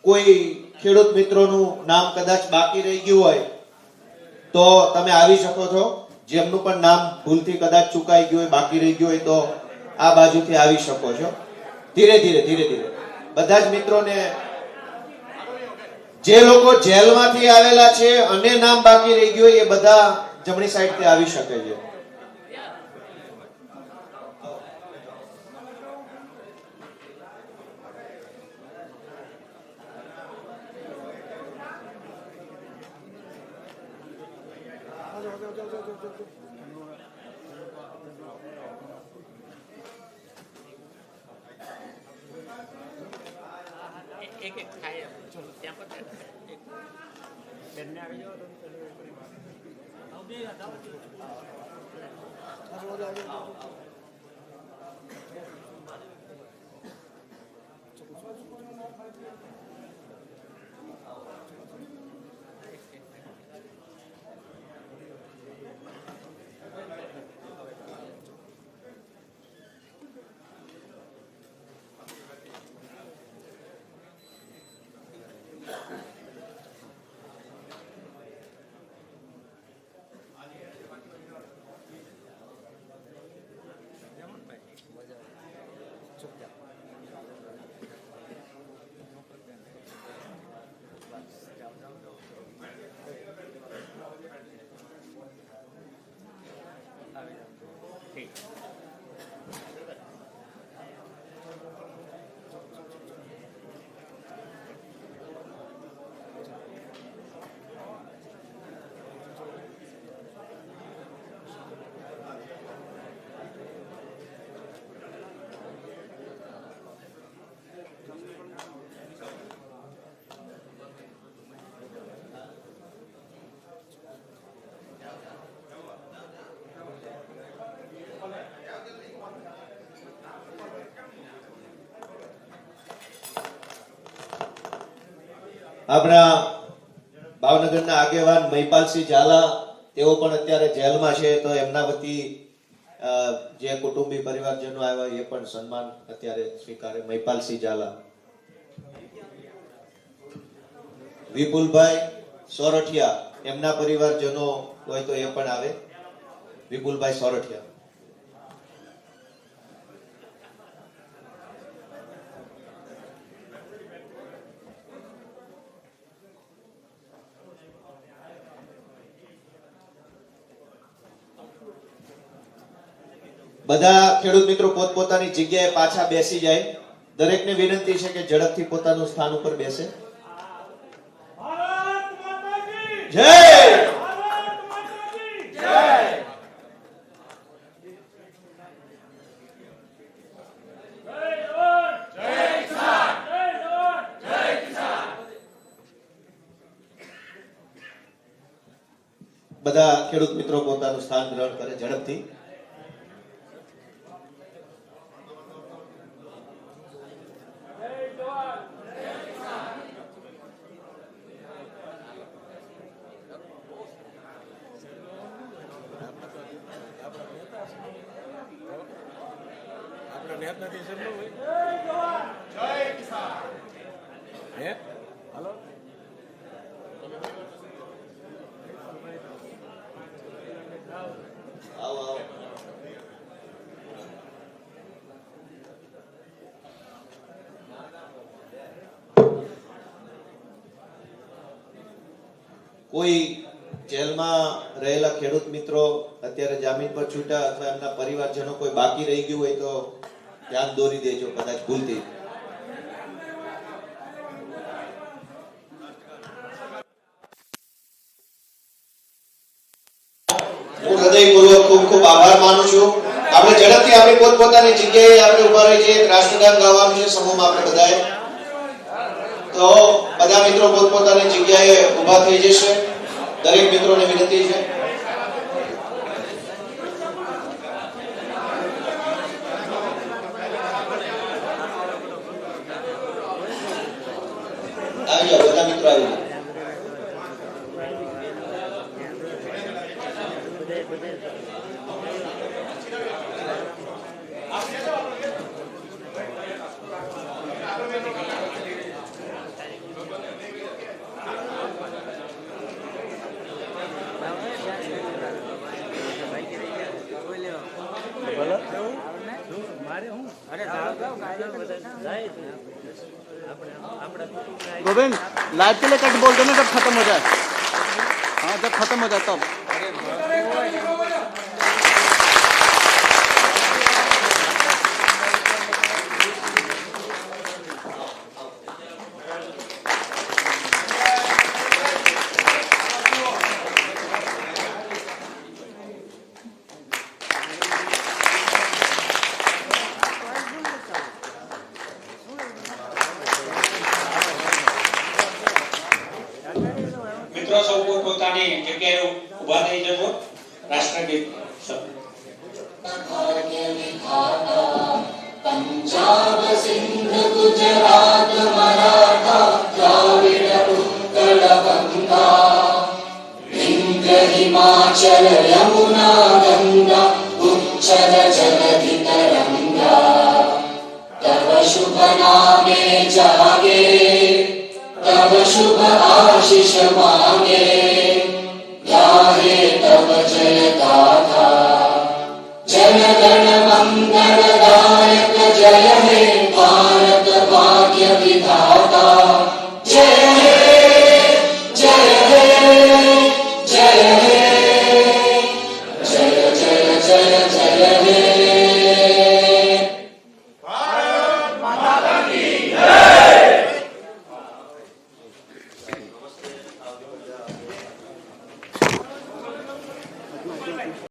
કોઈ ખેડૂત મિત્રોનું નામ કદાચ બાકી રહી ગયું હોય તો તમે આવી શકો છો. જેમનું પણ નામ ભૂલથી કદાચ ચૂકાઈ ગયું હોય, બાકી રહી ગયું હોય તો આ બાજુથી આવી શકો છો. ધીરે ધીરે બધા જ મિત્રોને, જે લોકો જેલમાંથી આવેલા છે અને નામ બાકી રહી ગયું હોય એ બધા જમણી સાઈડથી આવી શકે છે. આપણા ભાવનગરના આગેવાન મહિપાલસિંહ ઝાલા, તેઓ પણ અત્યારે જેલમાં છે, તો એમના વતી જે કુટુંબી પરિવારજનો આવ્યા એ પણ સન્માન અત્યારે સ્વીકારે. મહિપાલસિંહ ઝાલા. વિપુલભાઈ સોરઠિયા એમના પરિવારજનો હોય તો એ પણ આવે. વિપુલભાઈ સોરઠિયા. બધા ખેડૂત મિત્રો પોતપોતાની જગ્યાએ પાછા બેસી જાય. દરેકને વિનંતી છે કે ઝડપથી પોતાનું સ્થાન ઉપર બેસે. જય બધા ખેડૂત મિત્રો પોતાનું સ્થાન ગ્રહણ કરે ઝડપથી. કોઈ જેલમાં રહેલા ખેડૂત મિત્રો અત્યારે જામીન પર છૂટ્યા અથવા એમના પરિવારજનો કોઈ બાકી રહી ગયું હોય તો ધ્યાન દોરી દેજો કદાચ ભૂલથી. હું હૃદયપૂર્વક ખૂબ ખૂબ આભાર માનું છું. આપણે ઝડપથી આપણી પોતપોતાની જગ્યાએ આપણે ઉભા રહી જઈએ. રાષ્ટ્રગાન ગાવાનું છે સમૂહમાં આપણે બધાએ. તો બધા મિત્રો પોતપોતાની જગ્યાએ ઉભા થઈ જશે. દરેક મિત્રોને વિનંતી છે. આવી જાઓ બધા મિત્રો આવી જાઓ. गोविंद लाइव के लिए कट बोल देना जब खत्म हो जाए. हाँ जब खत्म हो जाए तब. મિત્રો સૌ પોતાની જગ્યાએ ઉભા થઈ જજો. રાષ્ટ્રગીત पंजाब सिंध गुजरात मराठा द्राविड़ उत्कल बंगा विंध्य हिमाचल यमुना गंगा उच्चल जलधि तरंगा तव शुभ नामे जागे तव शुभ आशीष मांगे गाहे तव जय गाथा जन गण मंगलदायक जय हे भारत भाग्य विधाता जय हे जय हे जय हे जय जय जय जय हे